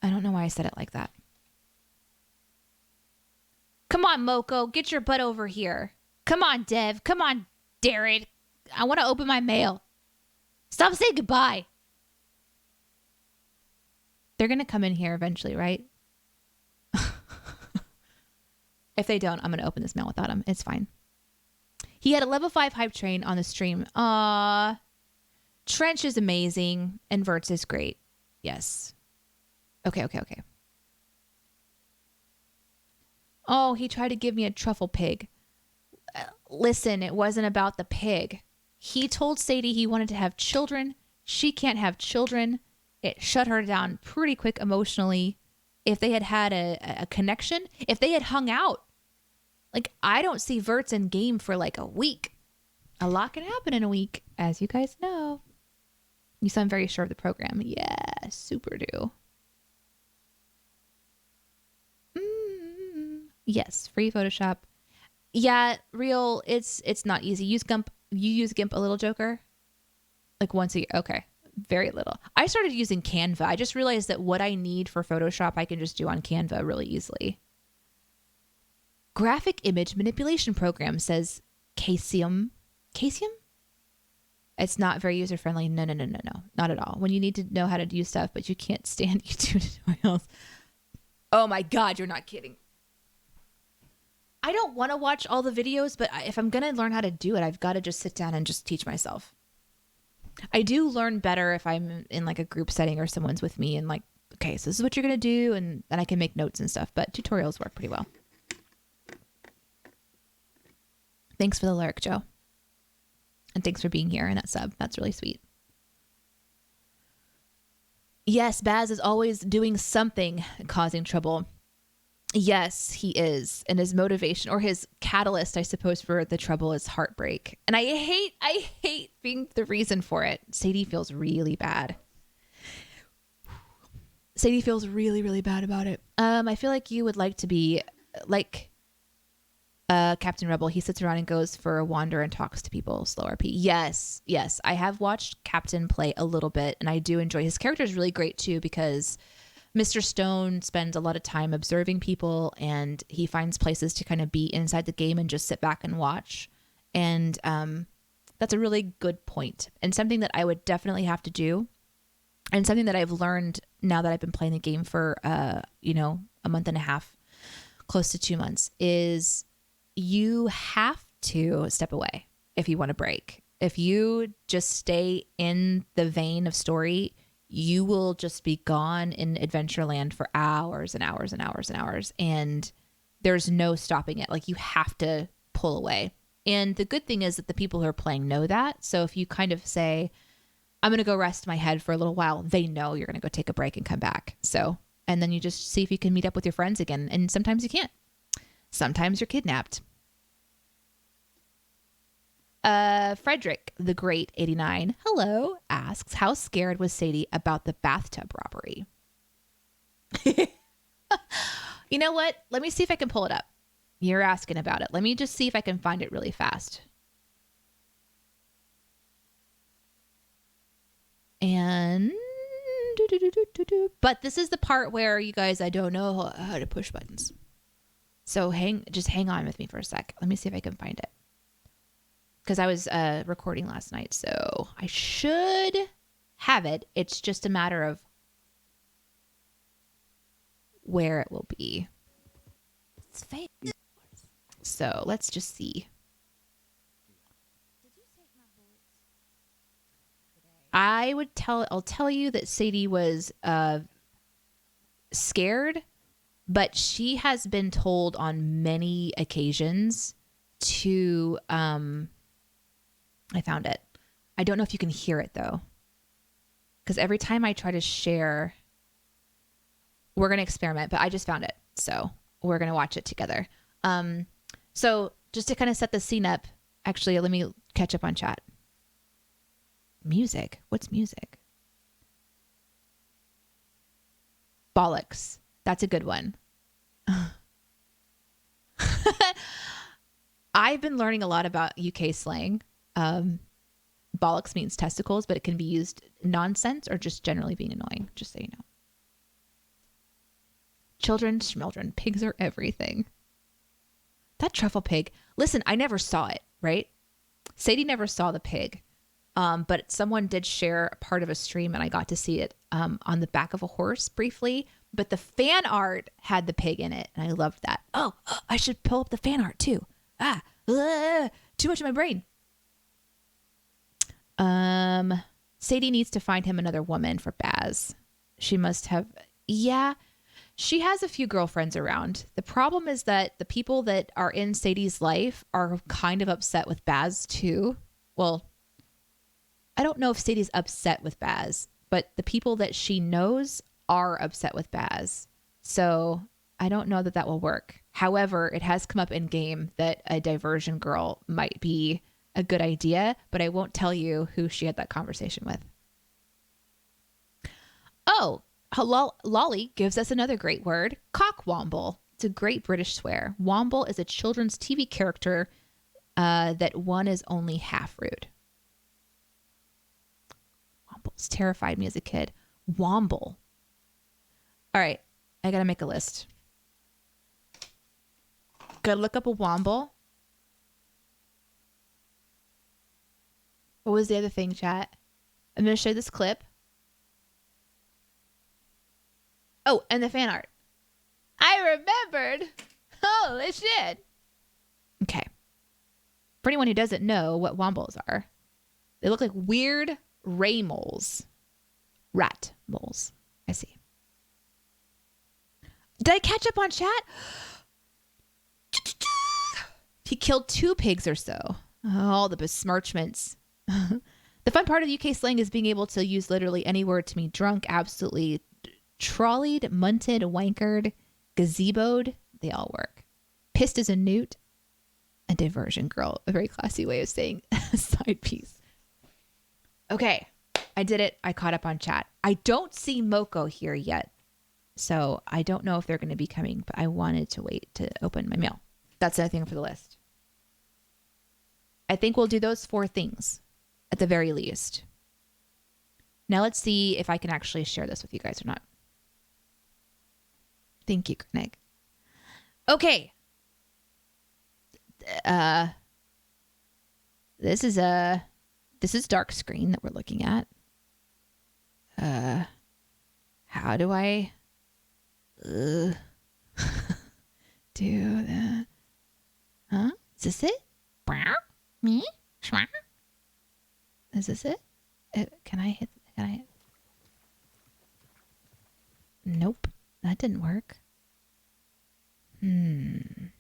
I don't know why I said it like that. Come on, Moko. Get your butt over here. Come on, Dev. Come on, Darren. I want to open my mail. Stop saying goodbye. They're going to come in here eventually, right? If they don't, I'm going to open this mail without him. It's fine. He had a level 5 hype train on the stream. Trench is amazing. And Verts is great. Yes. Okay. Oh, he tried to give me a truffle pig. Listen, it wasn't about the pig. He told Sadie he wanted to have children. She can't have children. It shut her down pretty quick emotionally. If they had a connection, if they had hung out, like I don't see Verts in game for like a week. A lot can happen in a week, as you guys know. You sound very sure of the program. Yeah, super do. Yes, free Photoshop. Yeah, real. It's not easy. Use GIMP. You use GIMP a little, Joker? Like once a year. Okay. Very little. I started using Canva. I just realized that what I need for Photoshop, I can just do on Canva really easily. Graphic image manipulation program, says Casium. Casium? It's not very user-friendly. No. Not at all. When you need to know how to do stuff, but you can't stand YouTube tutorials. Oh my God, you're not kidding. I don't want to watch all the videos, but if I'm going to learn how to do it, I've got to just sit down and just teach myself. I do learn better if I'm in like a group setting or someone's with me and like, okay, so this is what you're going to do. And then I can make notes and stuff, but tutorials work pretty well. Thanks for the lyric, Joe. And thanks for being here and that sub. That's really sweet. Yes, Baz is always doing something causing trouble. Yes, he is. And his motivation or his catalyst, I suppose, for the trouble is heartbreak. And I hate being the reason for it. Sadie feels really bad. Sadie feels really, really bad about it. I feel like you would like to be like Captain Rebel. He sits around and goes for a wander and talks to people. Slow RP. Yes. I have watched Captain play a little bit and I do enjoy his character is really great too because Mr. Stone spends a lot of time observing people and he finds places to kind of be inside the game and just sit back and watch. And that's a really good point and something that I would definitely have to do And something that I've learned now that I've been playing the game for, a month and a half, close to 2 months, is you have to step away if you want to break. If you just stay in the vein of story, you will just be gone in Adventureland for hours and hours and hours and hours. And there's no stopping it. Like, you have to pull away. And the good thing is that the people who are playing know that. So if you kind of say, I'm going to go rest my head for a little while, they know you're going to go take a break and come back. So, and then you just see if you can meet up with your friends again. And sometimes you can't. Sometimes you're kidnapped. Frederick the Great 89, hello, asks, how scared was Sadie about the bathtub robbery? You know what? Let me see if I can pull it up. You're asking about it. Let me just see if I can find it really fast. And but this is the part where, you guys, I don't know how to push buttons. So just hang on with me for a sec. Let me see if I can find it. Because I was recording last night, so I should have it. It's just a matter of where it will be. It's fake. So let's just see. I'll tell you that Sadie was scared, but she has been told on many occasions to I found it. I don't know if you can hear it though, because every time I try to share, we're going to experiment, but I just found it. So we're going to watch it together. So just to kind of set the scene up, actually, let me catch up on chat. Music. What's music? Bollocks. That's a good one. I've been learning a lot about UK slang. Bollocks means testicles, but it can be used nonsense or just generally being annoying, just so you know. Children, schmildren, pigs are everything. That truffle pig. Listen, I never saw it, right? Sadie never saw the pig. But someone did share a part of a stream and I got to see it on the back of a horse briefly. But the fan art had the pig in it. And I loved that. Oh, I should pull up the fan art too. Too much in my brain. Sadie needs to find him another woman for Baz. She must have, she has a few girlfriends around. The problem is that the people that are in Sadie's life are kind of upset with Baz too. Well, I don't know if Sadie's upset with Baz, but the people that she knows are upset with Baz. So I don't know that will work. However, it has come up in game that a diversion girl might be a good idea, but I won't tell you who she had that conversation with. Oh, Lolly gives us another great word, cockwomble. It's a great British swear. Womble is a children's TV character that one is only half rude. Wombles terrified me as a kid. Womble. All right, I gotta make a list. Gotta look up a womble. What was the other thing, chat? I'm gonna show you this clip. Oh, and the fan art. I remembered. Holy shit. Okay. For anyone who doesn't know what wombles are, they look like weird ray moles. Rat moles. I see. Did I catch up on chat? He killed 2 pigs or so. All the besmirchments. The fun part of UK slang is being able to use literally any word to mean drunk, absolutely trolleyed, munted, wankered, gazeboed. They all work. Pissed as a newt. A diversion girl. A very classy way of saying side piece. Okay. I did it. I caught up on chat. I don't see Moko here yet. So I don't know if they're going to be coming, but I wanted to wait to open my mail. That's another thing for the list. I think we'll do those 4 things at the very least. Now let's see if I can actually share this with you guys or not. Thank you, Greg. Okay. This is dark screen that we're looking at. How do I do that? Huh? Is this it? Me? Is this it? Can I hit? Nope. That didn't work. Did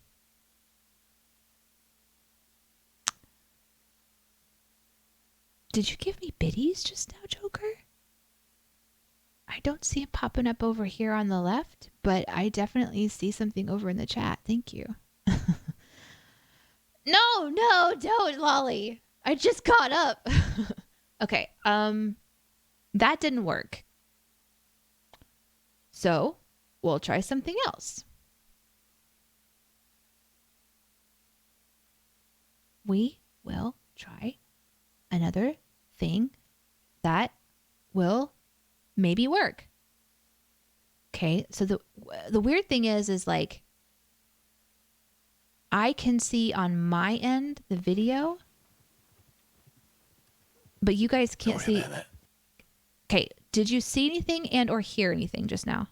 you give me biddies just now, Joker? I don't see it popping up over here on the left, but I definitely see something over in the chat. Thank you. No, don't, Lolly. I just caught up. Okay, that didn't work. So, we'll try something else. We will try another thing that will maybe work. Okay, so the weird thing is like I can see on my end the video, but you guys can't see. Okay, did you see anything and or hear anything just now?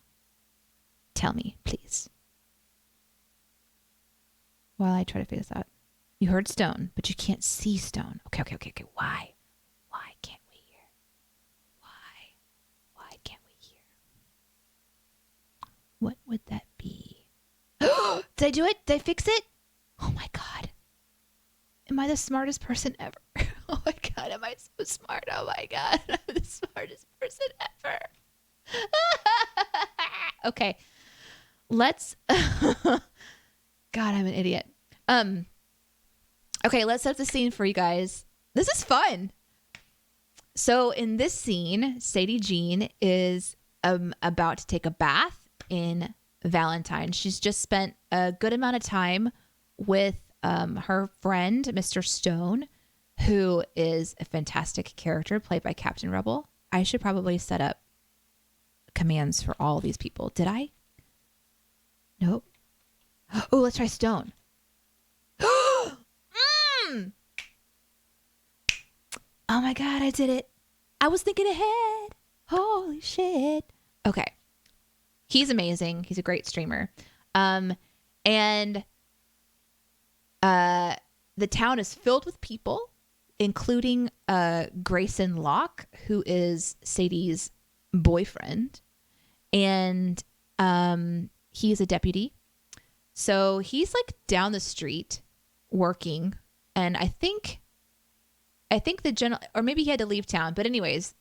Tell me, please. While I try to figure this out. You heard stone, but you can't see stone. Okay. Why? Why can't we hear? Why can't we hear? What would that be? Did I do it? Did I fix it? Oh my God. Am I the smartest person ever? Oh my God, am I so smart? Oh my God, I'm the smartest person ever. Okay, let's... God, I'm an idiot. Okay, let's set the scene for you guys. This is fun. So in this scene, Sadie Jean is about to take a bath in Valentine. She's just spent a good amount of time with her friend, Mr. Stone, who is a fantastic character played by Captain Rebel. I should probably set up commands for all these people. Did I? Nope. Oh, let's try Stone. Oh my God, I did it. I was thinking ahead. Holy shit. Okay. He's amazing. He's a great streamer. And the town is filled with people, including Grayson Locke, who is Sadie's boyfriend. And he's a deputy. So he's like down the street working. And I think the general, or maybe he had to leave town. But anyways,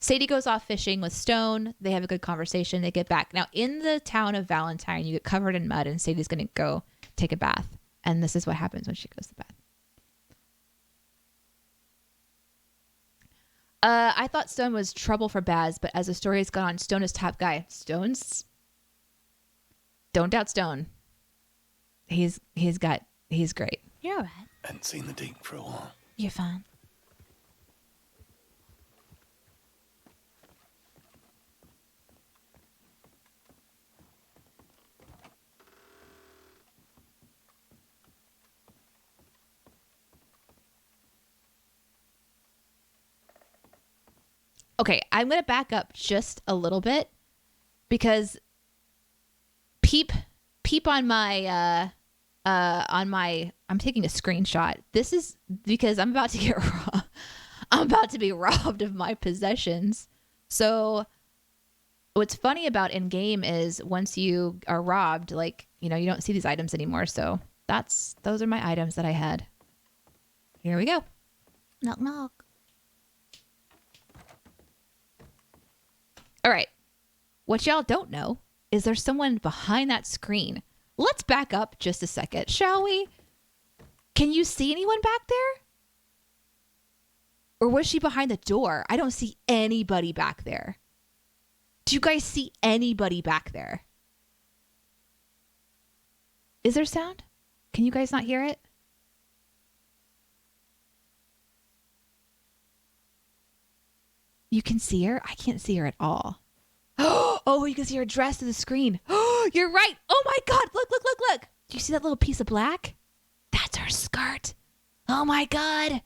Sadie goes off fishing with Stone. They have a good conversation. They get back. Now, in the town of Valentine, you get covered in mud and Sadie's going to go take a bath. And this is what happens when she goes to bath. I thought Stone was trouble for Baz, but as the story has gone on, Stone is top guy. Don't doubt Stone. He's great. You're all right. I hadn't seen the Dean for a while. You're fine. Okay, I'm going to back up just a little bit because peep on my I'm taking a screenshot. This is because I'm about to be robbed of my possessions. So what's funny about in game is once you are robbed, like, you know, you don't see these items anymore. So those are my items that I had. Here we go. Knock, knock. All right. What y'all don't know is there's someone behind that screen. Let's back up just a second, shall we? Can you see anyone back there? Or was she behind the door? I don't see anybody back there. Do you guys see anybody back there? Is there sound? Can you guys not hear it? You can see her? I can't see her at all. Oh, you can see her dress to the screen. Oh, you're right. Oh my God. Look. Do you see that little piece of black? That's her skirt. Oh my God.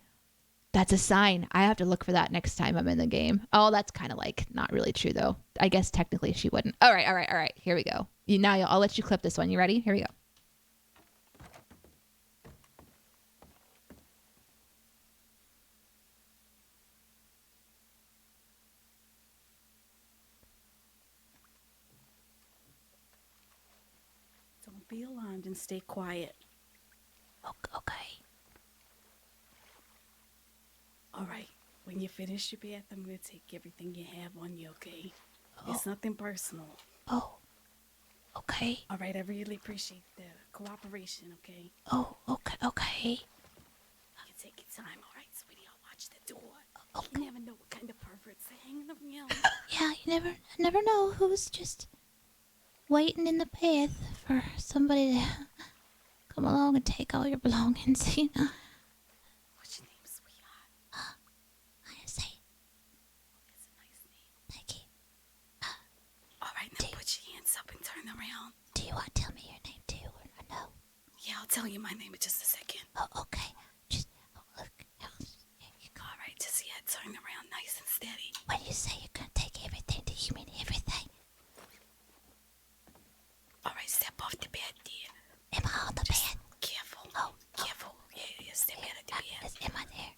That's a sign. I have to look for that next time I'm in the game. Oh, that's kind of like not really true though. I guess technically she wouldn't. All right. Here we go. I'll let you clip this one. You ready? Here we go. Don't be alarmed and stay quiet. Okay. All right. When you finish your bath, I'm going to take everything you have on you, okay? It's nothing personal. Oh. Okay. All right, I really appreciate the cooperation, okay? Oh, okay. You can take your time, all right, sweetie? I'll watch the door. Okay. You never know what kind of perverts are hanging around. Yeah, you never know who's just waiting in the path for somebody to come along and take all your belongings, you know. What's your name, sweetheart? I say, That's a nice name. thank you. All right, now put your hands up and turn around. Do you want to tell me your name too, or no? Yeah, I'll tell you my name in just a second. Oh, okay. Just look. All right, just turn around nice and steady. When you say you're gonna take everything, do you mean everything? All right, step off the bed, dear. Am I on the bed? Careful. Oh, careful. Yeah, step out of the bed. Am I there?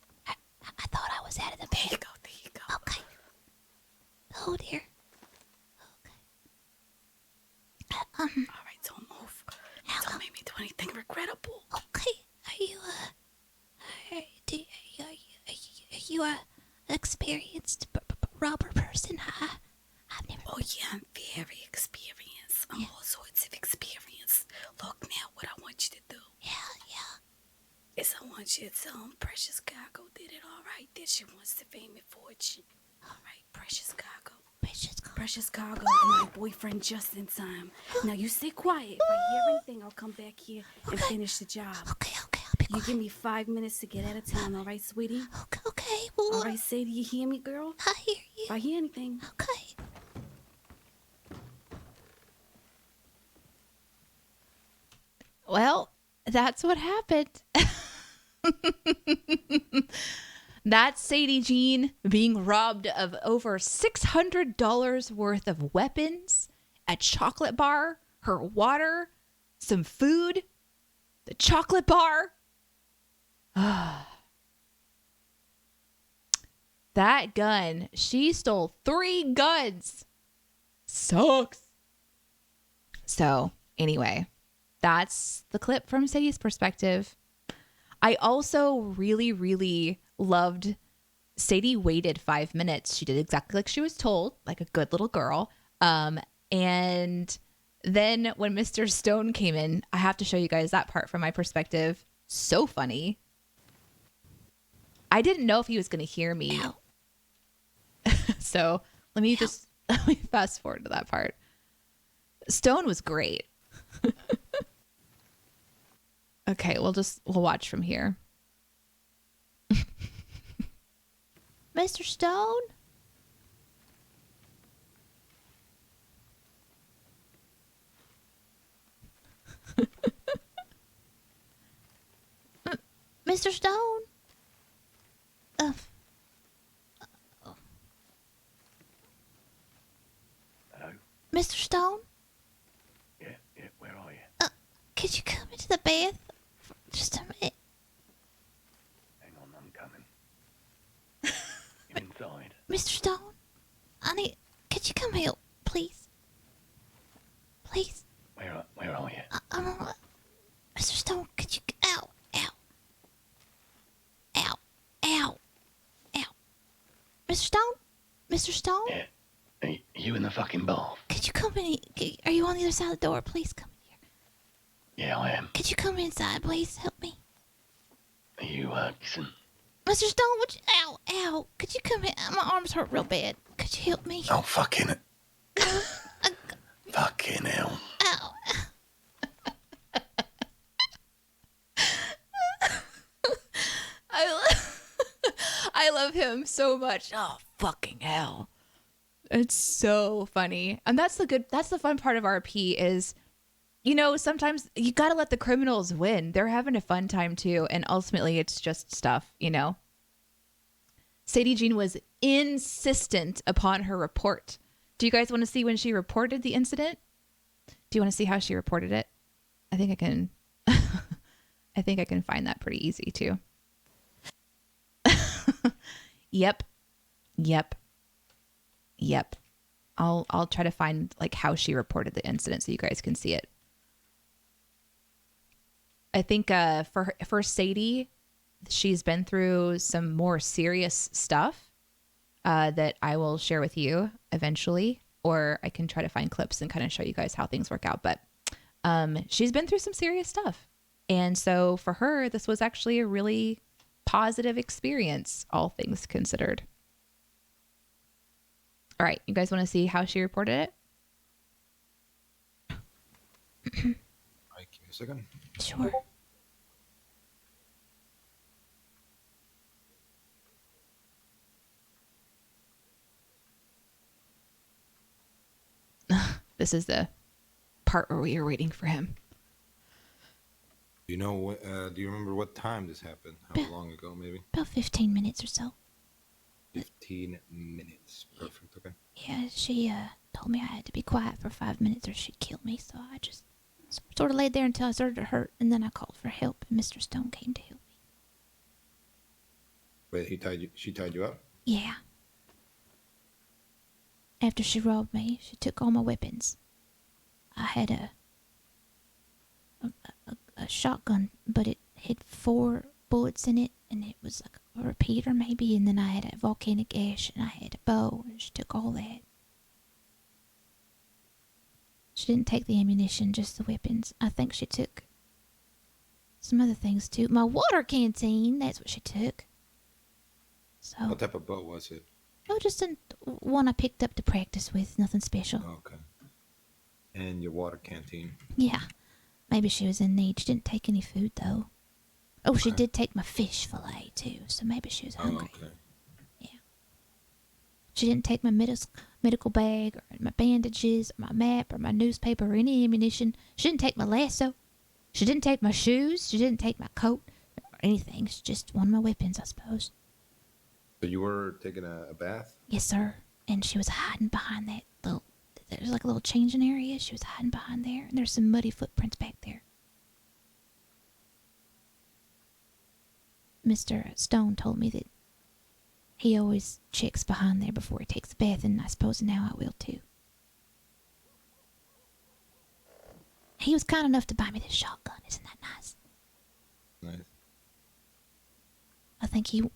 I thought I was out of the There bed. you go. Okay. Oh dear. Okay. All right, don't move. Don't make me do anything regrettable. Okay. Are you a experienced robber person? I've never. Oh yeah, I'm very experienced. I'm all sorts of experience. Look now, what I want you to do. Yeah. Is I want you to tell Precious Cargo did it all right. That she wants the fame and fortune. All right, Precious Cargo. Precious Cargo and my boyfriend just in time. Now you stay quiet. If I hear anything, I'll come back here and finish the job. Okay. I'll be You give me 5 minutes to get out of town, all right, sweetie? Okay. Well, All right, say, do you hear me, girl? I hear you. If I hear anything. Okay. Well, that's what happened. That's Sadie Jean being robbed of over $600 worth of weapons, a chocolate bar, her water, some food, the chocolate bar. That gun, she stole 3 guns. Sucks. So, anyway, that's the clip from Sadie's perspective. I also really, really loved Sadie waited 5 minutes. She did exactly like she was told, like a good little girl. And then when Mr. Stone came in, I have to show you guys that part from my perspective. So funny. I didn't know if he was going to hear me. So let me fast forward to that part. Stone was great. Okay, we'll watch from here. Mr. Stone? Mr. Stone? Hello? Mr. Stone? Yeah, where are you? Could you come into the bath for just a minute? Hang on, I'm coming. You inside? Mr. Stone? Could you come here, please? Please? Where are you? Mr. Stone, could you... Ow. Mr. Stone? Mr. Stone? Yeah. Are you in the fucking bath? Could you come in? Are you on the other side of the door? Please come in here. Yeah, I am. Could you come inside, please? Help me. Are you, listen? Mr. Stone, ow. Could you come in? My arms hurt real bad. Could you help me? Oh, fucking fucking hell. Ow. I love him so much. Oh, fucking hell. It's so funny. And that's the fun part of RP is, sometimes you got to let the criminals win. They're having a fun time too. And ultimately it's just stuff, Sadie Jean was insistent upon her report. Do you guys want to see when she reported the incident? Do you want to see how she reported it? I think I can. I think I can find that pretty easy too. Yep. I'll try to find like how she reported the incident so you guys can see it. I think for Sadie, she's been through some more serious stuff that I will share with you eventually, or I can try to find clips and kind of show you guys how things work out. But she's been through some serious stuff. And so for her, this was actually a really positive experience, all things considered. All right, you guys want to see how she reported it? Give me a second. Sure. This is the part where we are waiting for him. Do you know what? Do you remember what time this happened? How long ago, maybe? About 15 minutes or so. 15 minutes. Perfect. Okay. Yeah, she told me I had to be quiet for 5 minutes or she'd kill me, so I just sort of laid there until I started to hurt, and then I called for help, and Mr. Stone came to help me. Wait, she tied you up? Yeah. After she robbed me, she took all my weapons. I had a shotgun, but it had 4 bullets in it, and it was like a repeater maybe, and then I had a volcanic ash, and I had a bow, and she took all that. She didn't take the ammunition, just the weapons. I think she took some other things too. My water canteen, that's what she took. So, What type of boat was it? oh, just one I picked up to practice with, nothing special. Okay. And your water canteen. Yeah, maybe she was in need. She didn't take any food though. Oh, she did take my fish fillet too, so maybe she was hungry. Oh, okay. Yeah. She didn't take my medical bag or my bandages or my map or my newspaper or any ammunition. She didn't take my lasso. She didn't take my shoes. She didn't take my coat or anything. She just one of my weapons, I suppose. So you were taking a bath? Yes, sir. And she was hiding behind that little... There's like a little changing area. She was hiding behind there. And there's some muddy footprints back there. Mr. Stone told me that he always checks behind there before he takes a bath, and I suppose now I will too. He was kind enough to buy me this shotgun. Isn't that nice? Nice. I think he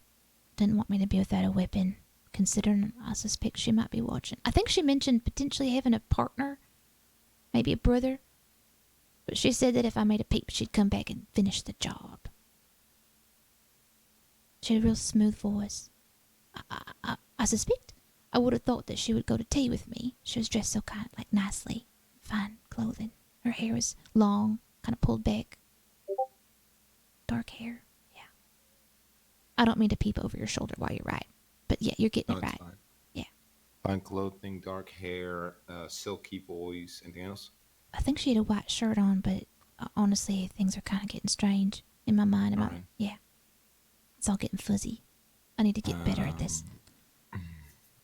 didn't want me to be without a weapon, considering I suspect she might be watching. I think she mentioned potentially having a partner, maybe a brother, but she said that if I made a peep, she'd come back and finish the job. She had a real smooth voice. I suspect I would have thought that she would go to tea with me. She was dressed so kind, like nicely, fine clothing. Her hair was long, kind of pulled back. Dark hair, yeah. I don't mean to peep over your shoulder while you ride, but yeah, you're getting it right. Fine. Yeah. Fine clothing, dark hair, silky voice. Anything else? I think she had a white shirt on, but honestly, things are kind of getting strange in my mind. Alright. Yeah. It's all getting fuzzy. I need to get better at this.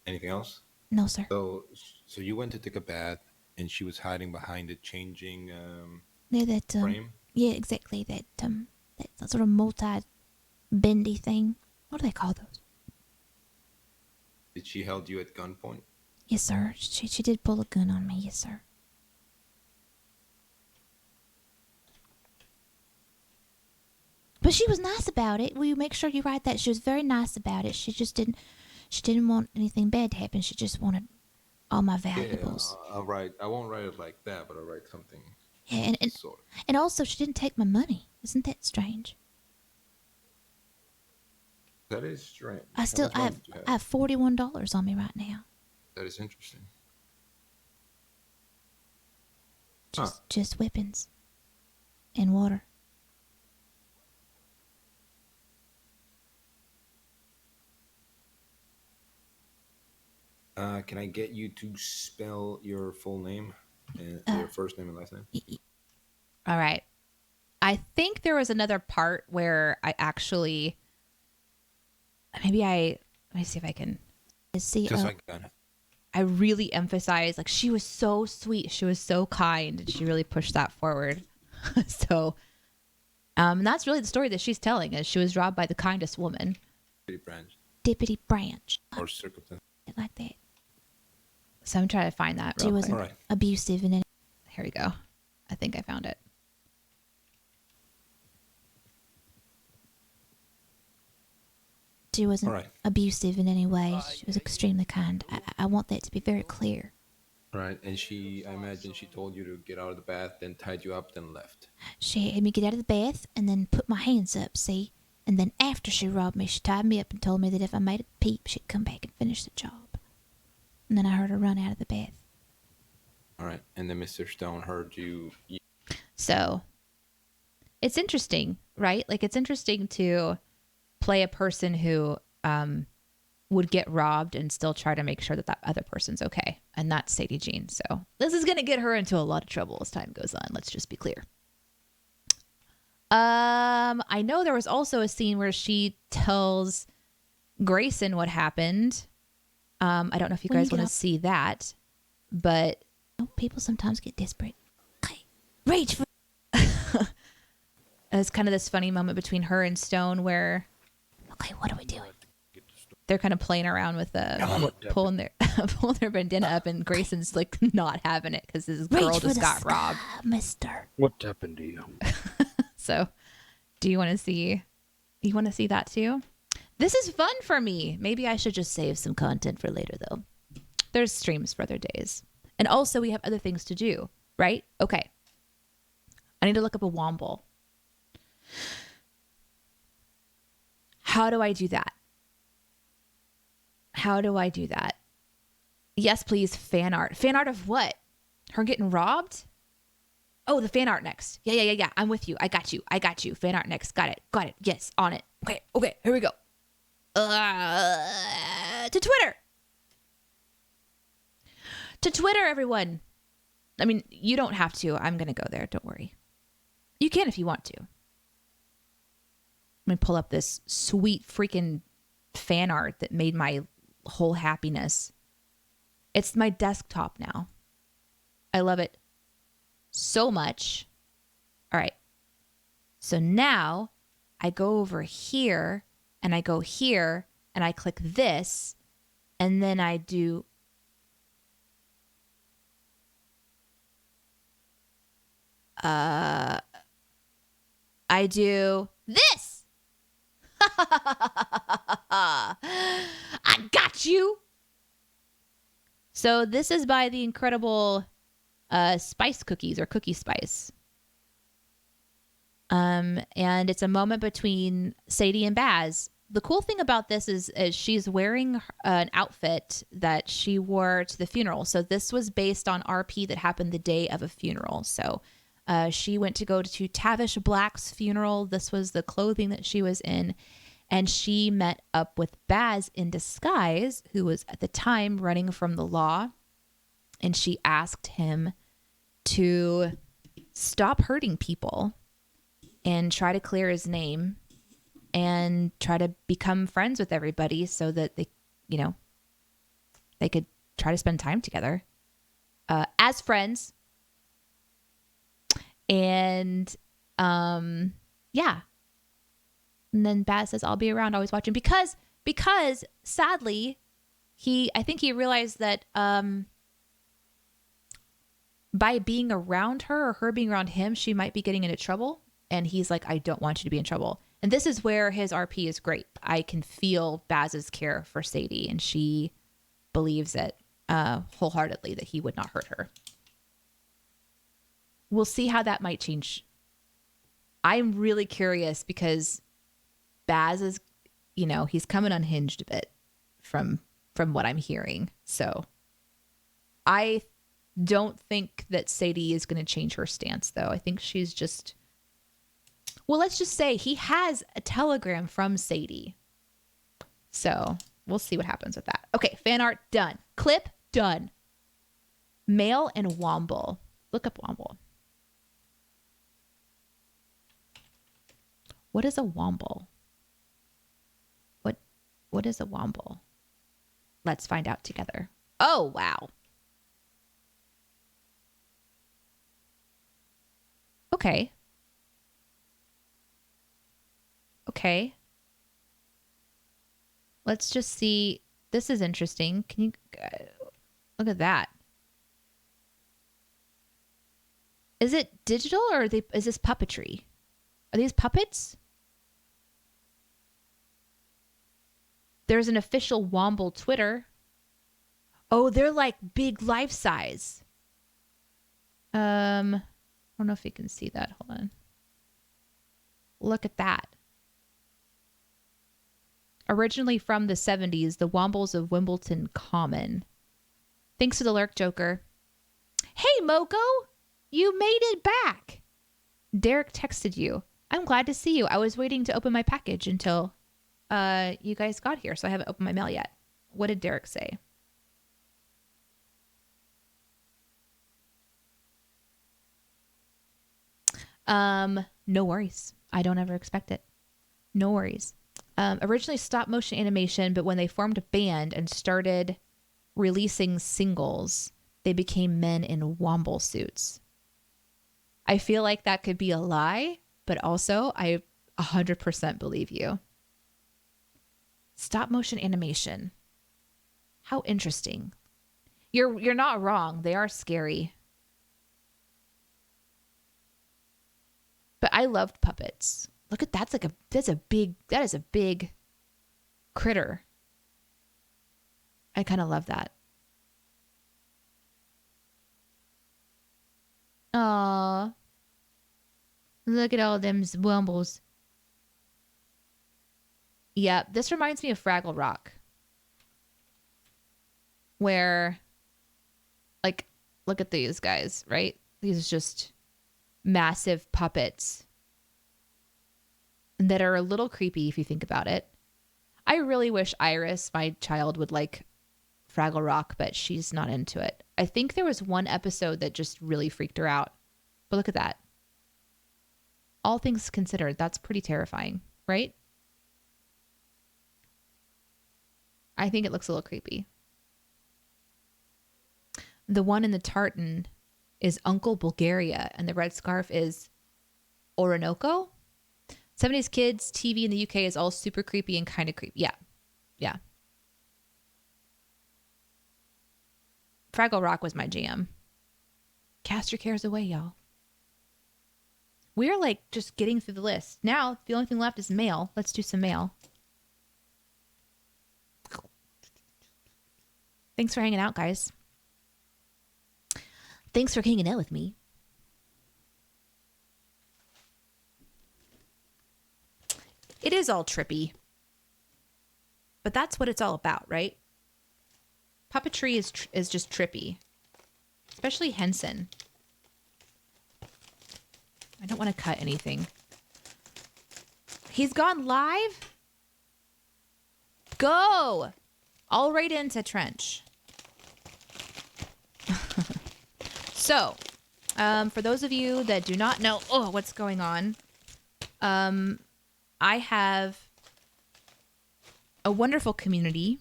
Anything else? No, sir. So you went to take a bath, and she was hiding behind a changing They're that frame? Yeah, exactly. That sort of multi-bendy thing. What do they call those? Did she held you at gunpoint? Yes, sir. She did pull a gun on me. Yes, sir. But she was nice about it. Will you make sure you write that? She was very nice about it. She didn't want anything bad to happen. She just wanted all my valuables. Yeah, I'll write. I won't write it like that, but I'll write something. Yeah, Sort of. and also she didn't take my money. Isn't that strange? That is strange. I have $41 on me right now. That is interesting. Just weapons and water. Can I get you to spell your full name and your first name and last name? All right. I think there was another part where I actually maybe I Let me see if I can. Just like that. I really emphasize, like, she was so sweet. She was so kind. And she really pushed that forward. So, and that's really the story that she's telling, is she was robbed by the kindest woman. Deputy Branch. Or circumstance. Like that. So I'm trying to find that real quick. She wasn't abusive in any. Here we go. I think I found it. She wasn't abusive in any way. She was extremely kind. I want that to be very clear. Right, and I imagine she told you to get out of the bath, then tied you up, then left. She had me get out of the bath and then put my hands up, see? And then after she robbed me, she tied me up and told me that if I made a peep, she'd come back and finish the job. And then I heard her run out of the bath. All right, and then Mr. Stone heard you. So, it's interesting, right? Like, it's interesting to play a person who would get robbed and still try to make sure that that other person's okay. And that's Sadie Jean. So this is going to get her into a lot of trouble as time goes on. Let's just be clear. I know there was also a scene where she tells Grayson what happened. I don't know if you guys want to see that, but people sometimes get desperate. Okay. Rage for it's kind of this funny moment between her and Stone where, okay, what are we doing? They're kind of playing around with pulling their bandana up, and Grayson's like not having it because his girl just got robbed. Mister, what happened to you? So, do you want to see? You want to see that too? This is fun for me. Maybe I should just save some content for later, though. There's streams for other days, and also we have other things to do, right? Okay. I need to look up a womble. How do I do that? How do I do that? Yes, please. Fan art. Fan art of what? Her getting robbed? Oh, the fan art next. Yeah. I'm with you. I got you. Fan art next. Got it. Yes, on it. Okay. Here we go. To Twitter, everyone. I mean, you don't have to. I'm going to go there. Don't worry. You can if you want to. Let me pull up this sweet freaking fan art that made my whole happiness. It's my desktop now. I love it so much. All right. So now I go over here and I go here and I click this and then I do this. I got you. So this is by the incredible Spice Cookies or Cookie Spice. And it's a moment between Sadie and Baz. The cool thing about this is she's wearing an outfit that she wore to the funeral. So this was based on RP that happened the day of a funeral. So she went to go to Tavish Black's funeral. This was the clothing that she was in. And she met up with Baz in disguise, who was at the time running from the law. And she asked him to stop hurting people and try to clear his name and try to become friends with everybody so that they could try to spend time together as friends. And yeah. And then Baz says, I'll be around, always watching. Because sadly, I think he realized that by being around her or her being around him, she might be getting into trouble. And he's like, I don't want you to be in trouble. And this is where his RP is great. I can feel Baz's care for Sadie, and she believes it wholeheartedly that he would not hurt her. We'll see how that might change. I'm really curious because Baz is, he's coming unhinged a bit from what I'm hearing. So I don't think that Sadie is going to change her stance, though. I think she's just... Well, let's just say he has a telegram from Sadie. So we'll see what happens with that. Okay, fan art done. Clip done. Male and Womble. Look up Womble. What is a Womble? What is a Womble? Let's find out together. Oh, wow. Okay. Okay. Let's just see. This is interesting. Can you look at that? Is it digital or is this puppetry? Are these puppets? There's an official Womble Twitter. Oh, they're like big life size. I don't know if you can see that. Hold on. Look at that. Originally from the 70s, the Wombles of Wimbledon Common. Thanks to the lurk, Joker. Hey, Moko! You made it back! Derek texted you. I'm glad to see you. I was waiting to open my package until you guys got here, so I haven't opened my mail yet. What did Derek say? No worries. I don't ever expect it. No worries. Originally stop motion animation, but when they formed a band and started releasing singles, they became men in Womble suits. I feel like that could be a lie, but also I 100% believe you. Stop motion animation. How interesting. You're not wrong. They are scary. But I loved puppets. Look at that is a big critter. I kind of love that. Aw. Look at all them wumbles. Yeah, this reminds me of Fraggle Rock. Where, like, look at these guys, right? These are just massive puppets that are a little creepy if you think about it. I really wish Iris, my child, would like Fraggle Rock, but she's not into it. I think there was one episode that just really freaked her out. But look at that. All things considered, that's pretty terrifying, right? I think it looks a little creepy. The one in the tartan is Uncle Bulgaria, and the red scarf is Orinoco. 70s kids, TV in the UK is all super creepy and kind of creepy. Yeah. Yeah. Fraggle Rock was my jam. Cast your cares away, y'all. We're like just getting through the list. Now, the only thing left is mail. Let's do some mail. Thanks for hanging out, guys. Thanks for hanging out with me. It is all trippy. But that's what it's all about, right? Puppetry is just trippy. Especially Henson. I don't want to cut anything. He's gone live? Go! All right into Trench. So, for those of you that do not know what's going on, I have a wonderful community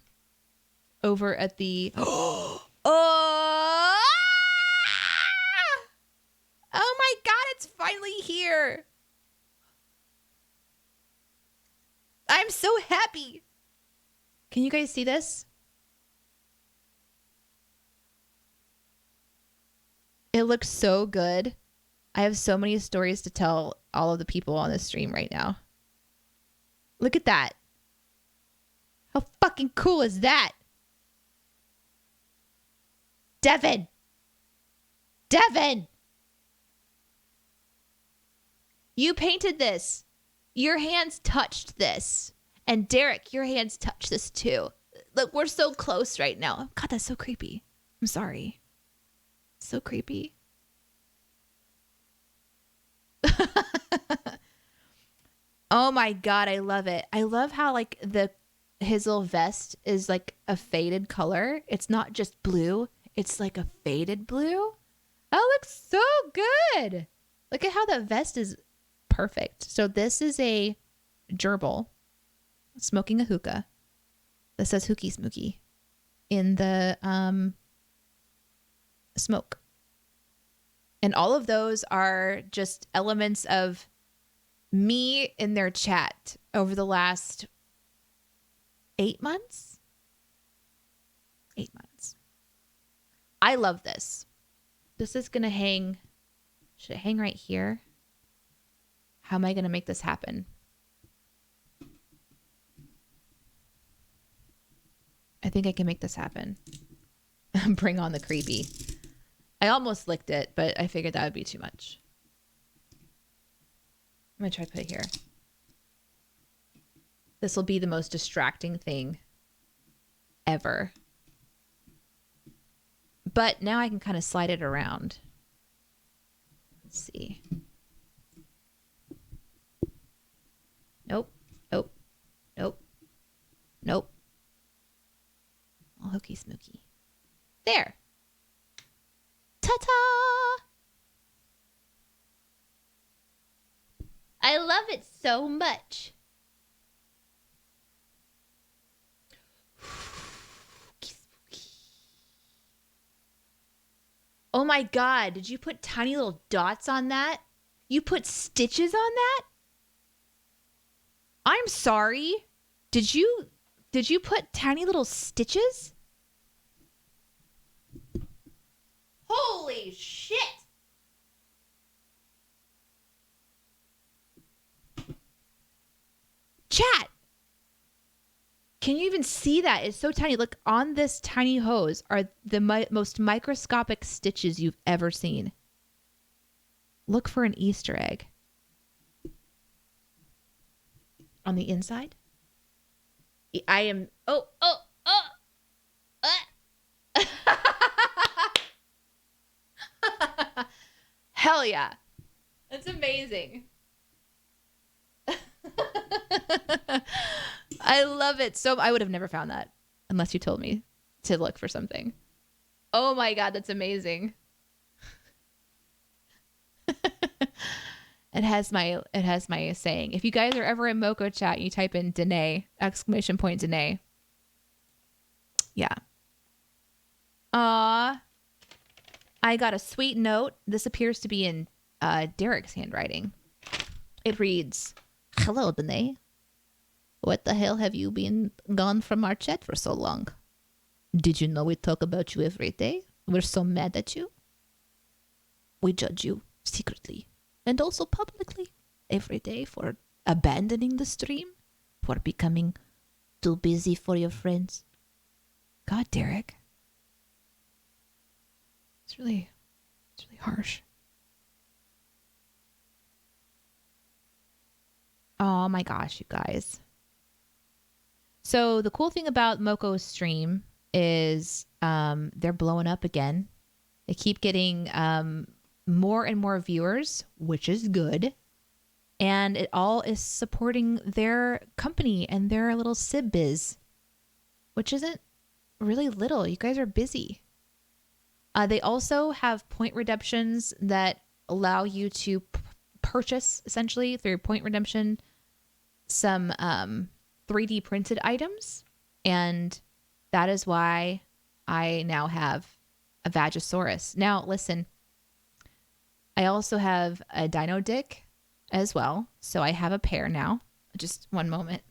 over at the... Oh my God, it's finally here. I'm so happy. Can you guys see this? It looks so good. I have so many stories to tell all of the people on this stream right now. Look at that. How fucking cool is that? Devin! Devin! You painted this. Your hands touched this. And Derek, your hands touched this too. Look, we're so close right now. God, that's so creepy. I'm sorry. So creepy. Oh my God, I love it. I love how like his little vest is like a faded color. It's not just blue. It's like a faded blue. That looks so good. Look at how that vest is perfect. So this is a gerbil smoking a hookah that says Hookie Smookie. in the smoke. And all of those are just elements of me in their chat over the last 8 months. 8 months. I love this. This is going to hang. Should it hang right here? How am I going to make this happen? I think I can make this happen. Bring on the creepy. I almost licked it, but I figured that would be too much. I'm going to try to put it here. This will be the most distracting thing ever. But now I can kind of slide it around. Let's see. Nope. Nope. Nope. Nope. All hokey smokey. There. Ta-ta! I love it so much. Oh my God, did you put tiny little dots on that? You put stitches on that? I'm sorry. Did you put tiny little stitches? Holy shit. Chat. Can you even see that? It's so tiny. Look, on this tiny hose are the most microscopic stitches you've ever seen. Look for an Easter egg. On the inside? I am... Hell yeah. That's amazing. I love it. So I would have never found that unless you told me to look for something. Oh my God, that's amazing. It has my saying. If you guys are ever in Moco chat, you type in Danae, ! Danae. Yeah. I got a sweet note. This appears to be in Derek's handwriting. It reads, "Hello, Danae. What the hell have you been gone from our chat for so long? Did you know we talk about you every day? We're so mad at you. We judge you secretly and also publicly every day for abandoning the stream, for becoming too busy for your friends." God, Derek. It's really harsh. Oh my gosh, you guys. So the cool thing about Moco's stream is they're blowing up again. They keep getting more and more viewers, which is good. And it all is supporting their company and their little sib biz, which isn't really little. You guys are busy. They also have point redemptions that allow you to purchase, essentially, through point redemption, some 3D printed items. And that is why I now have a Vagisaurus. Now, listen, I also have a Dino Dick as well. So I have a pair now. Just one moment.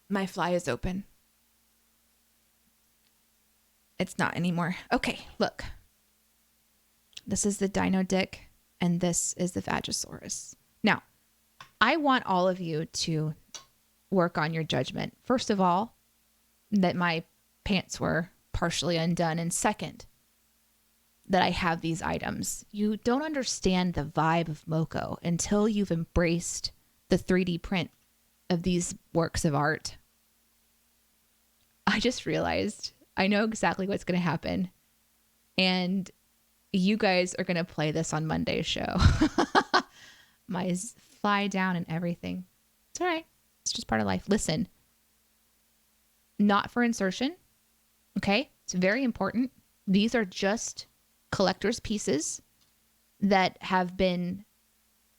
My fly is open. It's not anymore. Okay, look. This is the Dino Dick, and this is the Vagisaurus. Now, I want all of you to work on your judgment. First of all, that my pants were partially undone, and second, that I have these items. You don't understand the vibe of Moco until you've embraced the 3D print of these works of art. I just realized I know exactly what's going to happen. And you guys are going to play this on Monday's show. My fly down and everything. It's all right. It's just part of life. Listen, not for insertion. Okay. It's very important. These are just collector's pieces that have been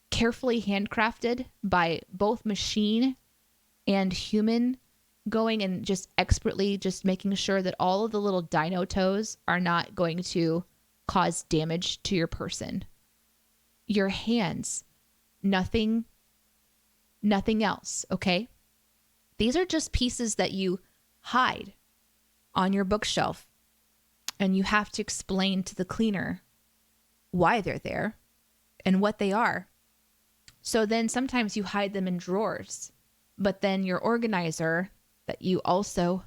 carefully handcrafted by both machine and human, going and just expertly just making sure that all of the little dino toes are not going to cause damage to your person. Your hands, nothing else, okay? These are just pieces that you hide on your bookshelf, and you have to explain to the cleaner why they're there and what they are. So then sometimes you hide them in drawers, but then your organizer that you also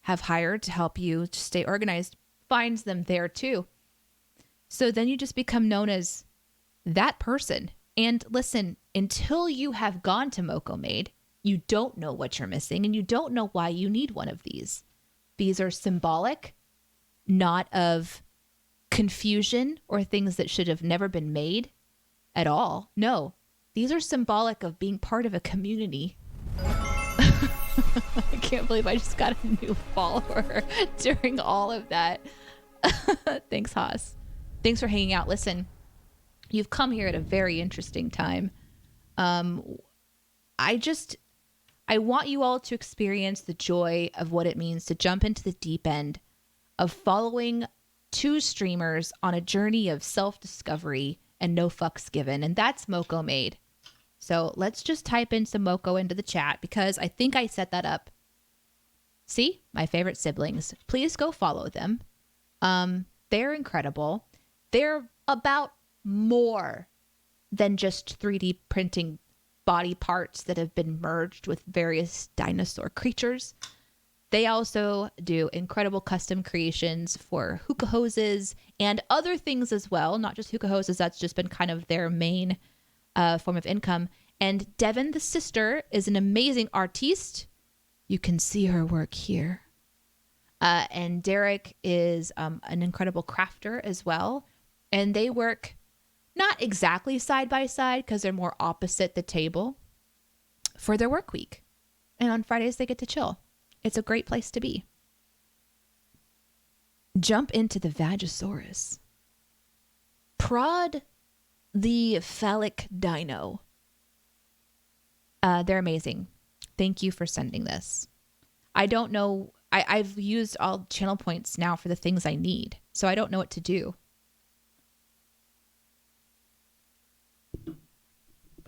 have hired to help you to stay organized finds them there too. So then you just become known as that person. And listen, until you have gone to Moco Made, you don't know what you're missing, and you don't know why you need one of these. These are symbolic, not of confusion or things that should have never been made at all. No, these are symbolic of being part of a community. I can't believe I just got a new follower during all of that. Thanks, Haas. Thanks for hanging out. Listen, you've come here at a very interesting time. I want you all to experience the joy of what it means to jump into the deep end of following two streamers on a journey of self-discovery and no fucks given. And that's Moco Made. So let's just type in some Moco into the chat, because I think I set that up. See, my favorite siblings. Please go follow them. They're incredible. They're about more than just 3D printing body parts that have been merged with various dinosaur creatures. They also do incredible custom creations for hookah hoses and other things as well. Not just hookah hoses. That's just been kind of their main form of income. And Devin, the sister, is an amazing artiste. You can see her work here. And Derek is an incredible crafter as well. And they work not exactly side by side, because they're more opposite the table, for their work week. And on Fridays, they get to chill. It's a great place to be. Jump into the Vagisaurus. Prod the phallic dino. They're amazing. Thank you for sending this. I don't know. I've used all channel points now for the things I need, so I don't know what to do.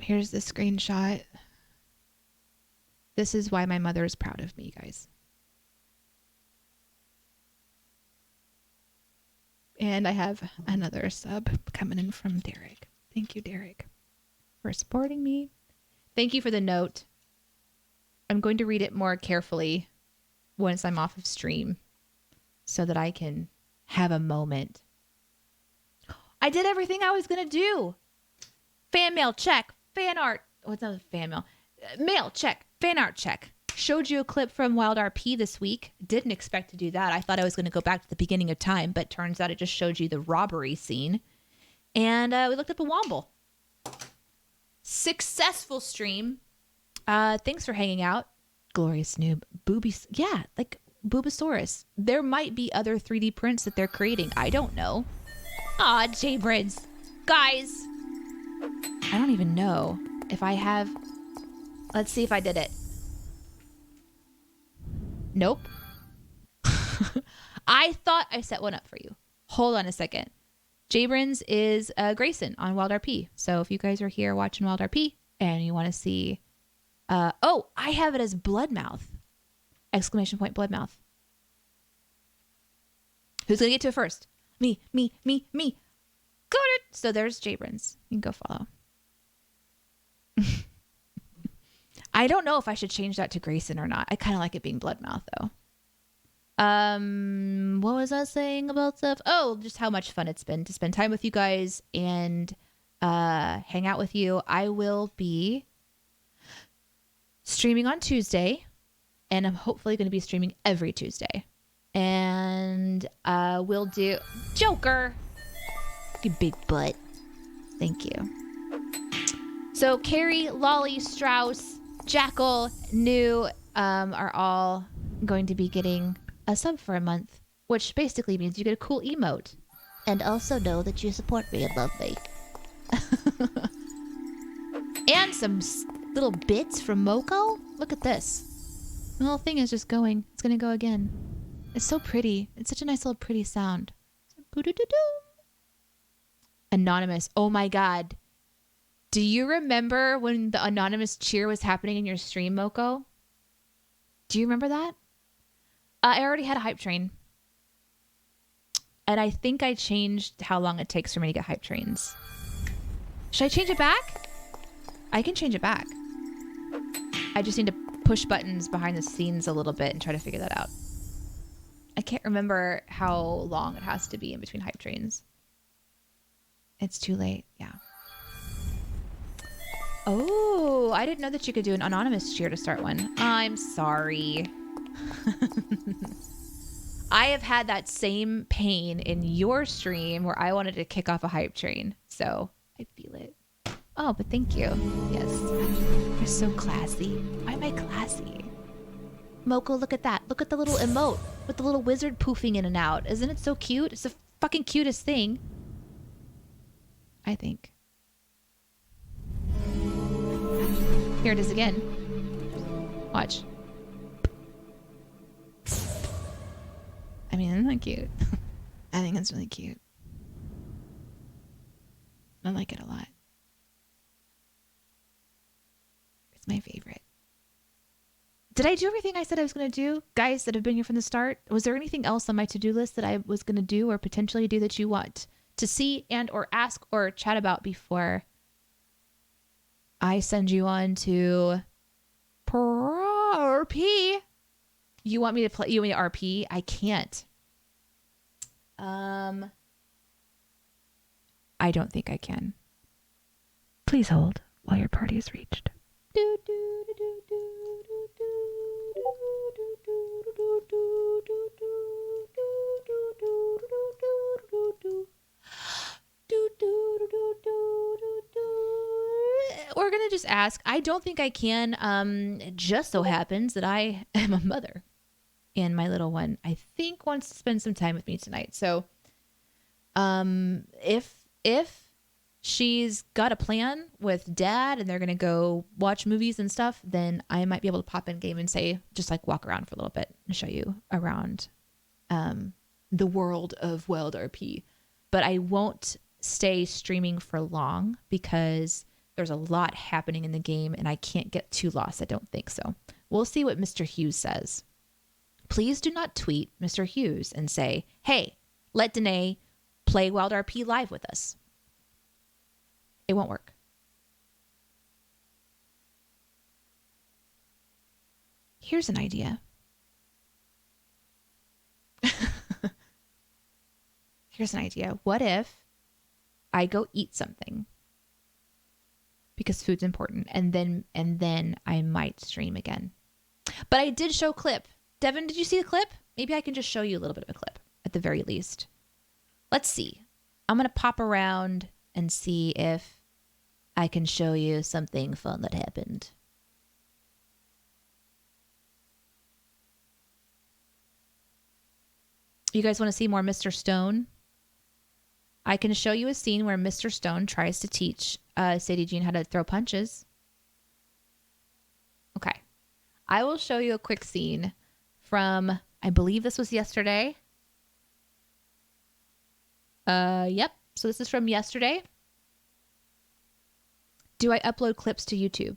Here's the screenshot. This is why my mother is proud of me, guys. And I have another sub coming in from Derek. Thank you, Derek, for supporting me. Thank you for the note. I'm going to read it more carefully once I'm off of stream so that I can have a moment. I did everything I was going to do. Fan mail, check. Fan art. What's not fan mail? Mail, check. Fan art, check. Showed you a clip from Wild RP this week. Didn't expect to do that. I thought I was going to go back to the beginning of time, but turns out it just showed you the robbery scene. And we looked up a Womble. Successful stream. Thanks for hanging out. Glorious Noob. Boobies. Yeah, like Boobosaurus. There might be other 3D prints that they're creating. I don't know. Aw, J-Brids. Guys. I don't even know if I have... Let's see if I did it. Nope. I thought I set one up for you. Hold on a second. Jabrins is Grayson on Wild RP. So if you guys are here watching Wild RP and you want to see... oh, I have it as Bloodmouth. Exclamation point Bloodmouth. Who's going to get to it first? Me. Got it. So there's Jabrins. You can go follow. I don't know if I should change that to Grayson or not. I kind of like it being Bloodmouth, though. What was I saying about stuff? Oh, just how much fun it's been to spend time with you guys and hang out with you. I will be streaming on Tuesday, and I'm hopefully going to be streaming every Tuesday. And we'll do... Joker! You big butt. Thank you. So Carrie, Lolly, Strauss, Jackal, New are all going to be getting a sub for a month which basically means you get a cool emote. And also know that you support me and love me. And some little bits from Moko. Look at this. The little thing is just going. It's going to go again. It's so pretty. It's such a nice little pretty sound. Anonymous. Oh my god. Do you remember when the anonymous cheer was happening in your stream, Moko? Do you remember that? I already had a hype train. And I think I changed how long it takes for me to get hype trains. Should I change it back? I can change it back. I just need to push buttons behind the scenes a little bit and try to figure that out. I can't remember how long it has to be in between hype trains. It's too late. Yeah. Oh, I didn't know that you could do an anonymous cheer to start one. I'm sorry. I have had that same pain in your stream where I wanted to kick off a hype train. So I feel it. Oh, but thank you. Yes. You're so classy. Why am I classy? Moko, look at that. Look at the little emote with the little wizard poofing in and out. Isn't it so cute? It's the fucking cutest thing. I think. Here it is again. Watch. I mean, isn't that cute? I think it's really cute. I like it a lot. It's my favorite. Did I do everything I said I was going to do? Guys that have been here from the start, was there anything else on my to-do list that I was going to do or potentially do that you want to see and or ask or chat about before I send you on to RP? You want me to play? You want me to RP? I can't. I don't think I can. Please hold while your party is reached. We're gonna just ask. I don't think I can. It just so happens that I am a mother, and my little one, I think, wants to spend some time with me tonight. So, if she's got a plan with dad and they're gonna go watch movies and stuff, then I might be able to pop in game and say, just like walk around for a little bit and show you around the world of Wild RP. But I won't stay streaming for long because there's a lot happening in the game and I can't get too lost. I don't think so. We'll see what Mr. Hughes says. Please do not tweet Mr. Hughes and say, hey, let Danae play Wild RP live with us. It won't work. Here's an idea. Here's an idea. What if I go eat something? Because food's important. And then I might stream again. But I did show a clip. Devin, did you see the clip? Maybe I can just show you a little bit of a clip at the very least. Let's see. I'm going to pop around and see if I can show you something fun that happened. You guys want to see more Mr. Stone? I can show you a scene where Mr. Stone tries to teach Sadie Jean how to throw punches. Okay. I will show you a quick scene from, I believe this was yesterday. Yep. So this is from yesterday. Do I upload clips to YouTube?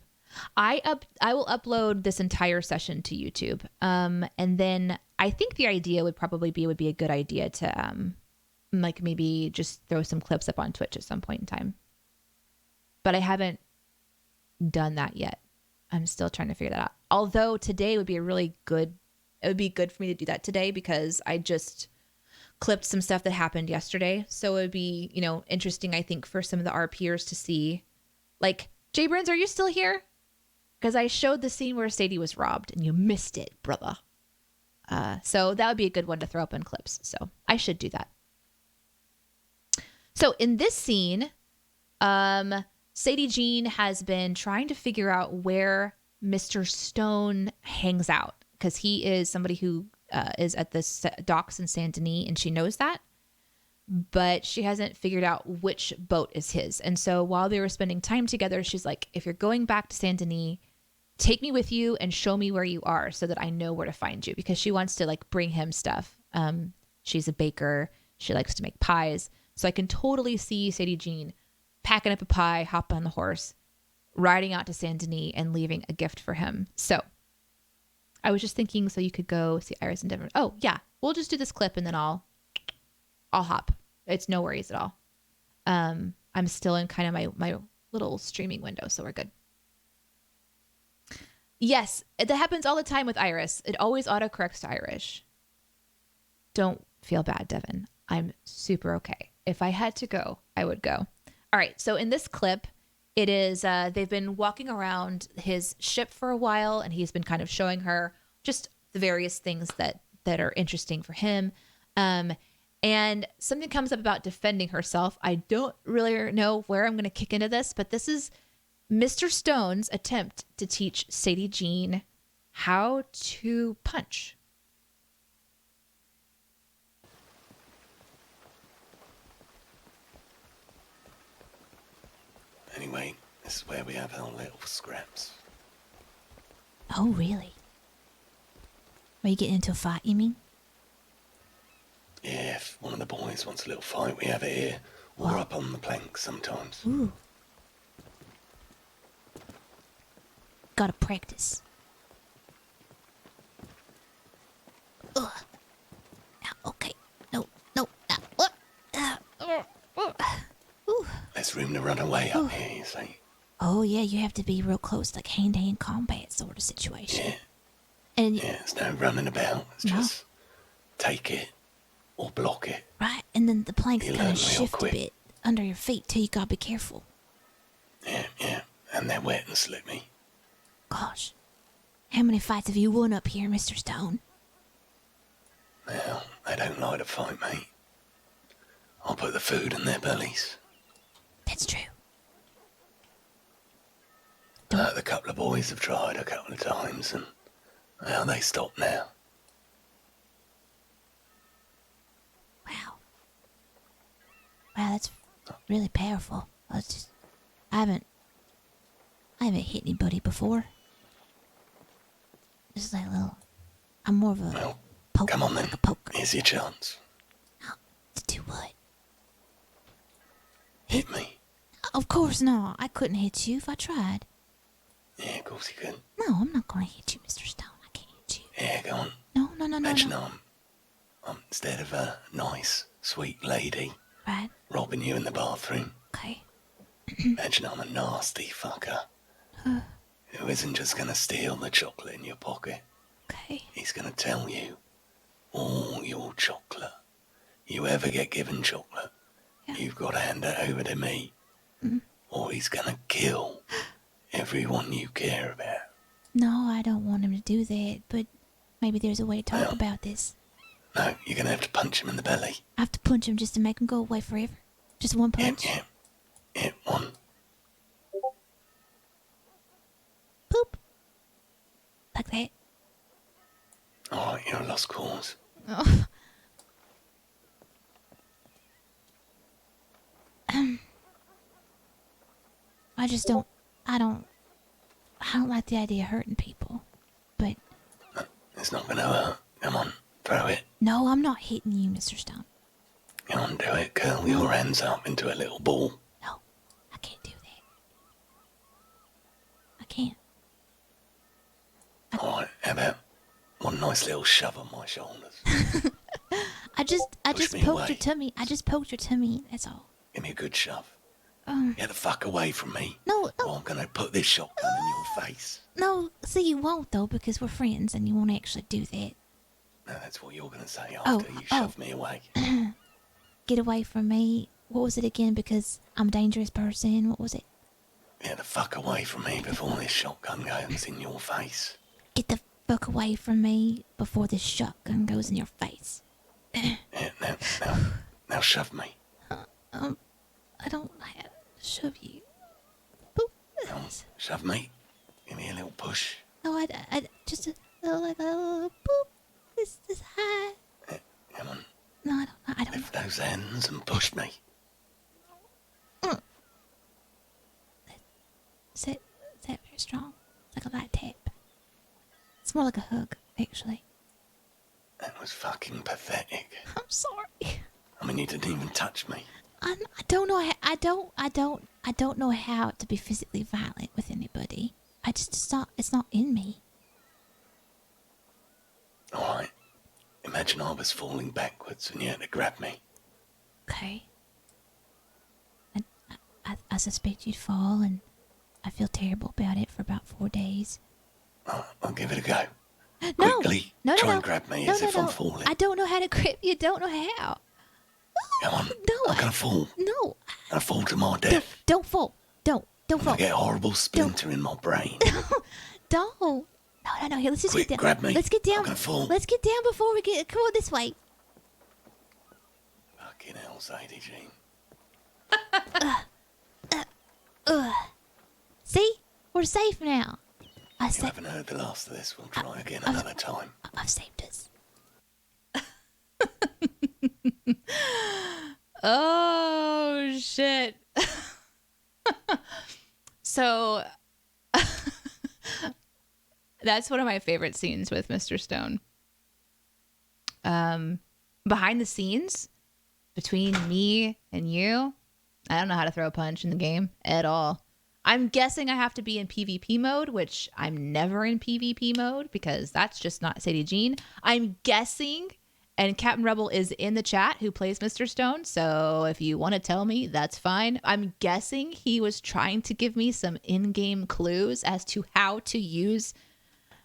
I will upload this entire session to YouTube. And then I think the idea would be a good idea to like maybe just throw some clips up on Twitch at some point in time. But I haven't done that yet. I'm still trying to figure that out. Although today would be it would be good for me to do that today because I just clipped some stuff that happened yesterday. So it would be, interesting, I think, for some of the RPers to see. Like, Jay Burns, are you still here? Because I showed the scene where Sadie was robbed and you missed it, brother. So that would be a good one to throw up in clips. So I should do that. So in this scene, Sadie Jean has been trying to figure out where Mr. Stone hangs out because he is somebody who is at the docks in Saint Denis, and she knows that, but she hasn't figured out which boat is his. And so while they were spending time together, she's like, if you're going back to Saint Denis, take me with you and show me where you are so that I know where to find you, because she wants to like bring him stuff. She's a baker. She likes to make pies. So I can totally see Sadie Jean packing up a pie, hopping on the horse, riding out to Saint Denis and leaving a gift for him. So I was just thinking, so you could go see Iris and Devin. Oh yeah, we'll just do this clip and then I'll hop. It's no worries at all. I'm still in kind of my little streaming window, so we're good. Yes, that happens all the time with Iris. It always autocorrects to Irish. Don't feel bad, Devin. I'm super okay. If I had to go, I would go. All right, so in this clip, it is they've been walking around his ship for a while, and he's been kind of showing her just the various things that are interesting for him. And something comes up about defending herself. I don't really know where I'm going to kick into this, but this is Mr. Stone's attempt to teach Sadie Jean how to punch. Anyway, this is where we have our little scraps. Oh, really? Are you getting into a fight, you mean? Yeah, if one of the boys wants a little fight, we have it here. Or up on the plank sometimes. Ooh. Gotta practice. Ugh. Okay. No. Ooh. There's room to run away up here, you see. Oh, yeah, you have to be real close, like hand-to-hand combat sort of situation. Yeah. And Yeah, there's no running about. It's just take it or block it. right, and then the planks You kind learn of real shift quick. a bit under your feet, too. You gotta be careful. Yeah. And they're wet and slippery. Gosh. How many fights have you won up here, Mr. Stone? Well, they don't like to fight, mate. I'll put the food in their bellies. That's true. The couple of boys have tried a couple of times, and well, they stopped now. Wow, that's really powerful. I haven't hit anybody before. Just like a little. I'm more of a Well, poke. come on then. Like a poker. Here's your chance. To do what? Hit me. Of course not. I couldn't hit you if I tried. Yeah, of course you can. No, I'm not gonna hit you, Mr. Stone. I can't hit you. Yeah, go on. No. Imagine I'm instead of a nice, sweet lady Right? robbing you in the bathroom. Okay. Imagine I'm a nasty fucker who isn't just gonna steal the chocolate in your pocket. Okay. He's gonna tell you all your chocolate. You ever get given chocolate, you've got to hand it over to me, or he's gonna kill everyone you care about. No, I don't want him to do that, but maybe there's a way to talk Well. about this. No, you're gonna have to punch him in the belly. I have to punch him just to make him go away forever. Just one punch. Yeah, one. Poop. Like that. Alright, you're a lost cause. Oh. I don't like the idea of hurting people. But It's not gonna hurt. Come on, throw it. no, I'm not hitting you, Mr. Stone. Come on, do it. Curl your hands up into a little ball. No, I can't do that. I can't. Alright, how about one nice little shove on my shoulders? I just me poked away. your tummy. I just poked your tummy. That's all. Give me a good shove. Um, Get the fuck away from me. no, Or I'm gonna put this shotgun in your face. no. See, you won't though because we're friends, and you won't actually do that. No, that's what you're gonna say Oh, after you shove me away. Get away from me. What was it again? Because I'm a dangerous person. What was it? Get the fuck away from me before this shotgun goes in your face. Get the fuck away from me before this shotgun goes in your face. Yeah, now shove me. I don't have to shove you. Boop. Now, shove me. Give me a little push. No, I just a little, like a little boop. this high. Come on, No, I don't know. lift those hands and push me. Is that very strong? It's like a light tap. It's more like a hug, actually. That was fucking pathetic. I'm sorry. I mean, you didn't even touch me. I don't know. I don't know how to be physically violent with anybody. It's not in me. All right. Imagine I was falling backwards and you had to grab me. Okay. I suspect you'd fall, and I feel terrible about it for about 4 days. I'll give it a go. No, Quickly, no, try and grab me as if I'm falling. I don't know how to grip you. Don't know how. Come on. No, I'm gonna fall. No. I'm gonna fall to my death. Don't fall. Don't I'm fall. gonna get a horrible splinter in my brain. Don't. No. Here, let's just Quick, get down. grab me. Let's get down. I'm gonna fall. Let's get down before we get. Come on, this way. Fucking hell, Sadie Jean. See? We're safe now. You haven't heard the last of this. We'll try again another time. I've saved us. Oh, shit. So that's one of my favorite scenes with Mr. Stone. Behind the scenes, between me and you, I don't know how to throw a punch in the game at all. I'm guessing I have to be in PvP mode, which I'm never in PvP mode because that's just not Sadie Jean. I'm guessing, and Captain Rebel is in the chat who plays Mr. Stone, so if you want to tell me, that's fine. I'm guessing he was trying to give me some in-game clues as to how to use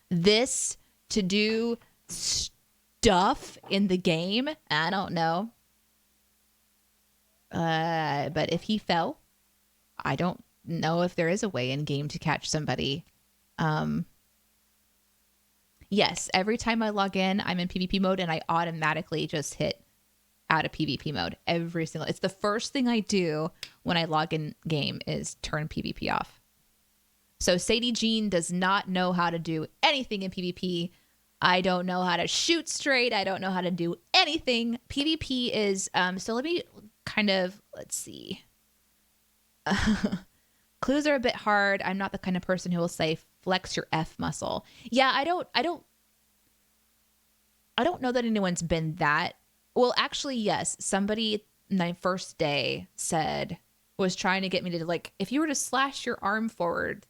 this to do stuff in the game. I don't know. But if he fell, I don't know if there is a way in game to catch somebody. Yes, every time I log in, I'm in PvP mode and I automatically just hit out of PvP mode. It's the first thing I do when I log in game is turn PvP off. So Sadie Jean does not know how to do anything in PvP. I don't know how to shoot straight. I don't know how to do anything. PvP is, so let me let's see. Clues are a bit hard. I'm not the kind of person who will say flex your F muscle. Yeah, I don't know that anyone's been that. Well, actually, yes. Somebody my first day was trying to get me to, like, if you were to slash your arm forward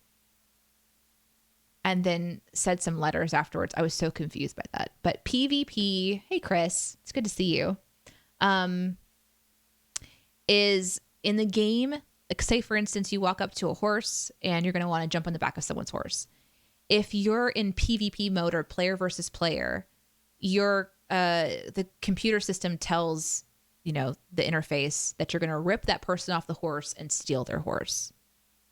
and then said some letters afterwards. I was so confused by that. But PvP, hey Chris, it's good to see you. Is in the game, like, say for instance, you walk up to a horse and you're going to want to jump on the back of someone's horse. If you're in PvP mode or player versus player, the computer system tells, the interface that you're going to rip that person off the horse and steal their horse,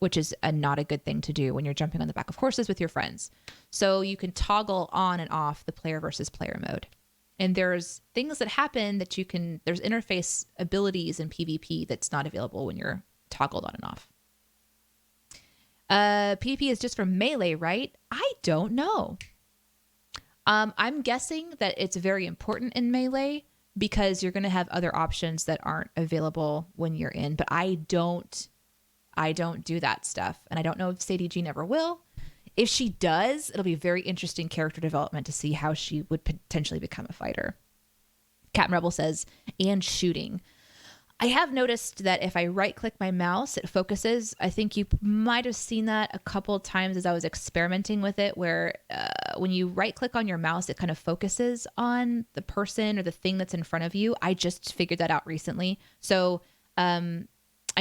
which is not a good thing to do when you're jumping on the back of horses with your friends. So you can toggle on and off the player versus player mode. And there's things that happen that there's interface abilities in PvP that's not available when you're toggled on and off. PvP is just for melee, right? I don't know. I'm guessing that it's very important in melee because you're going to have other options that aren't available when you're in, but I don't do that stuff. And I don't know if Sadie Jean ever will. If she does, it'll be very interesting character development to see how she would potentially become a fighter. Captain Rebel says, and shooting. I have noticed that if I right-click my mouse, it focuses. I think you might have seen that a couple of times as I was experimenting with it, where when you right-click on your mouse, it kind of focuses on the person or the thing that's in front of you. I just figured that out recently. So I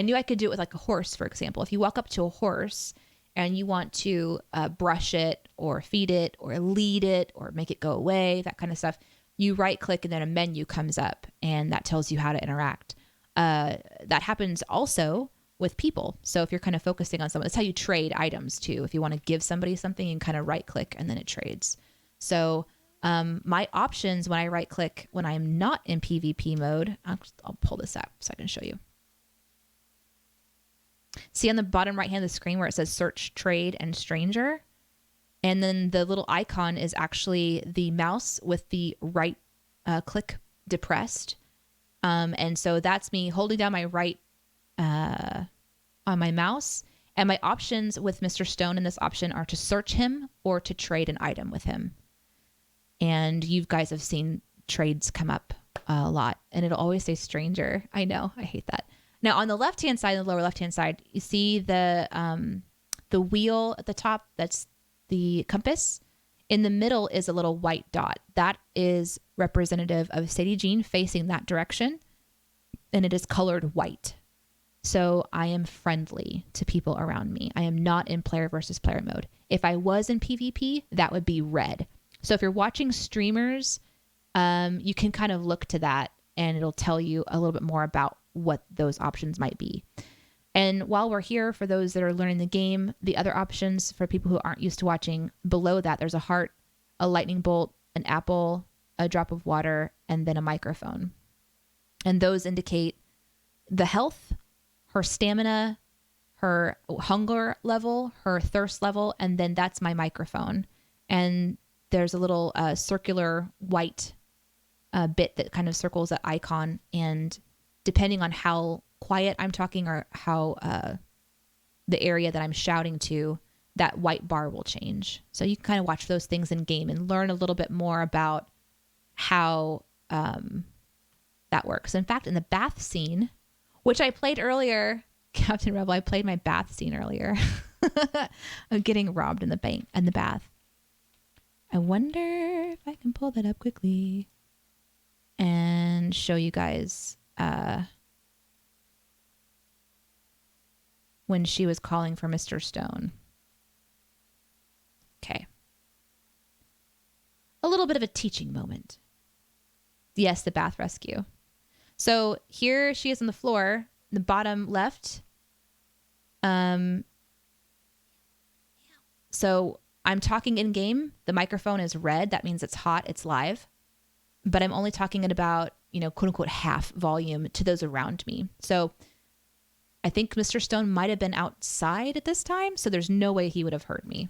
knew I could do it with, like, a horse, for example. If you walk up to a horse and you want to brush it or feed it or lead it or make it go away, that kind of stuff, you right-click and then a menu comes up and that tells you how to interact. That happens also with people. So if you're kind of focusing on someone, that's how you trade items too. If you want to give somebody something, you can kind of right click and then it trades. So my options when I right click, when I'm not in PvP mode, I'll pull this up so I can show you. See on the bottom right hand of the screen where it says search, trade, and stranger? And then the little icon is actually the mouse with the right click depressed. And so that's me holding down my right on my mouse. And my options with Mr. Stone in this option are to search him or to trade an item with him. And you guys have seen trades come up a lot, and it'll always say stranger. I know, I hate that. Now on the left-hand side, the lower left-hand side, you see the wheel at the top. That's the compass. In the middle is a little white dot. That is representative of Sadie Jean facing that direction, and it is colored white. So I am friendly to people around me. I am not in player versus player mode. If I was in PvP, that would be red. So if you're watching streamers, you can kind of look to that and it'll tell you a little bit more about what those options might be. And while we're here, for those that are learning the game, the other options for people who aren't used to watching, below that, there's a heart, a lightning bolt, an apple, a drop of water, and then a microphone. And those indicate the health, her stamina, her hunger level, her thirst level, and then that's my microphone. And there's a little circular white bit that kind of circles that icon, and depending on how quiet I'm talking or how the area that I'm shouting to, that white bar will change. So you can kind of watch those things in game and learn a little bit more about how that works. In fact, in the bath scene, which I played earlier, Captain Rebel, I played my bath scene earlier of getting robbed in the bank and the bath. I wonder if I can pull that up quickly and show you guys when she was calling for Mr. Stone. Okay. A little bit of a teaching moment. Yes, the bath rescue. So here she is on the floor, the bottom left. So I'm talking in game. The microphone is red. That means it's hot. It's live. But I'm only talking at about, quote unquote, half volume to those around me. So I think Mr. Stone might have been outside at this time. So there's no way he would have heard me.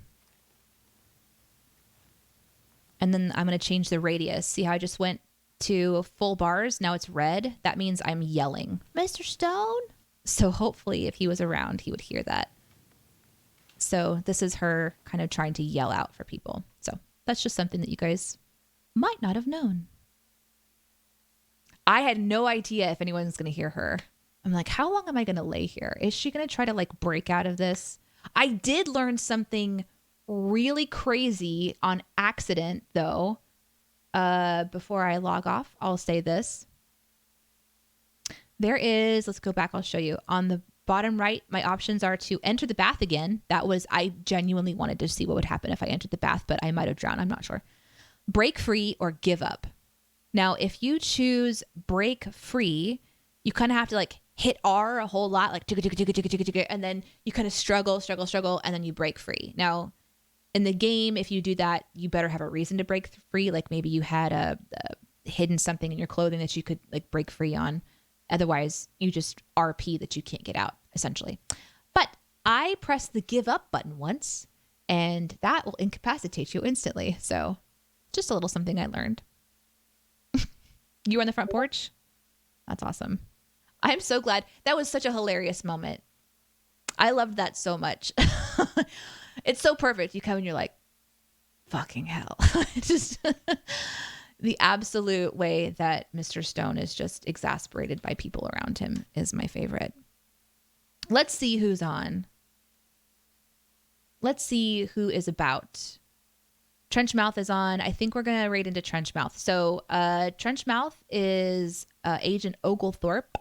And then I'm going to change the radius. See how I just went to full bars? Now it's red. That means I'm yelling, Mr. Stone. So hopefully if he was around, he would hear that. So this is her kind of trying to yell out for people. So that's just something that you guys might not have known. I had no idea if anyone's going to hear her. I'm like, how long am I going to lay here? Is she going to try to break out of this? I did learn something really crazy on accident, though. Before I log off, I'll say this. There is, let's go back, I'll show you. On the bottom right, my options are to enter the bath again. I genuinely wanted to see what would happen if I entered the bath, but I might have drowned, I'm not sure. Break free or give up. Now, if you choose break free, you kind of have to hit R a whole lot, and then you kind of struggle, and then you break free. Now, in the game, if you do that, you better have a reason to break free. Like maybe you had a hidden something in your clothing that you could break free on. Otherwise, you just RP that you can't get out, essentially. But I pressed the give up button once, and that will incapacitate you instantly. So just a little something I learned. You were on the front porch? That's awesome. I'm so glad. That was such a hilarious moment. I loved that so much. It's so perfect. You come and you're like, fucking hell. Just the absolute way that Mr. Stone is just exasperated by people around him is my favorite. Let's see who's on. Let's see who is about. Trenchmouth is on. I think we're going to raid into Trenchmouth. So Trenchmouth is Agent Oglethorpe.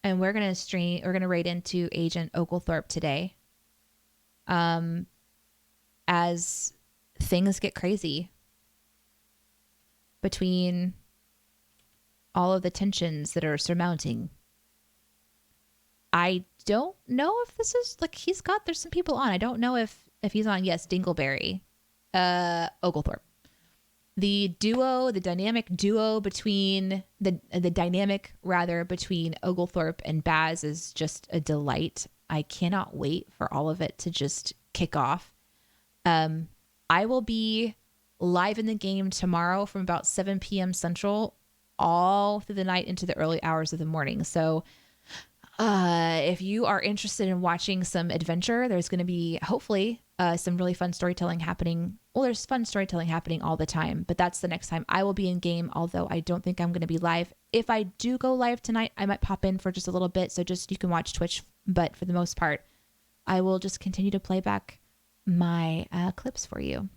And we're going to raid into Agent Oglethorpe today. As things get crazy between all of the tensions that are surmounting. I don't know if this is there's some people on. I don't know if he's on. Yes, Dingleberry, Oglethorpe. The dynamic between between Oglethorpe and Baz is just a delight. I cannot wait for all of it to just kick off. I will be live in the game tomorrow from about 7 p.m. Central all through the night into the early hours of the morning. So if you are interested in watching some adventure, there's going to be hopefully some really fun storytelling happening. Well, there's fun storytelling happening all the time, but that's the next time I will be in game, although I don't think I'm going to be live. If I do go live tonight, I might pop in for just a little bit. So just you can watch Twitch. But for the most part, I will just continue to play back my clips for you.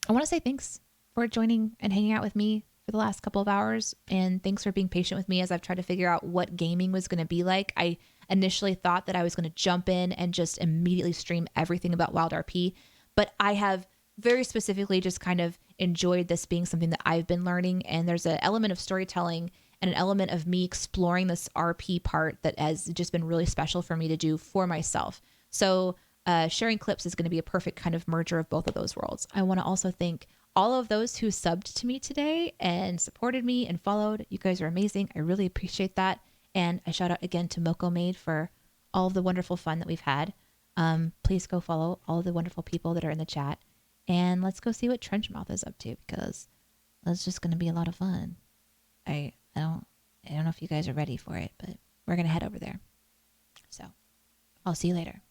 I want to say thanks for joining and hanging out with me for the last couple of hours. And thanks for being patient with me as I've tried to figure out what gaming was going to be like. I initially thought that I was going to jump in and just immediately stream everything about Wild RP, but I have very specifically just kind of enjoyed this being something that I've been learning. And there's an element of storytelling and an element of me exploring this RP part that has just been really special for me to do for myself. So sharing clips is going to be a perfect kind of merger of both of those worlds. I want to also thank all of those who subbed to me today and supported me and followed. You guys are amazing. I really appreciate that. And I shout out again to Moko Maid for all of the wonderful fun that we've had. Please go follow all of the wonderful people that are in the chat. And let's go see what Trenchmouth is up to, because that's just going to be a lot of fun. I don't know if you guys are ready for it, but we're going to head over there. So I'll see you later.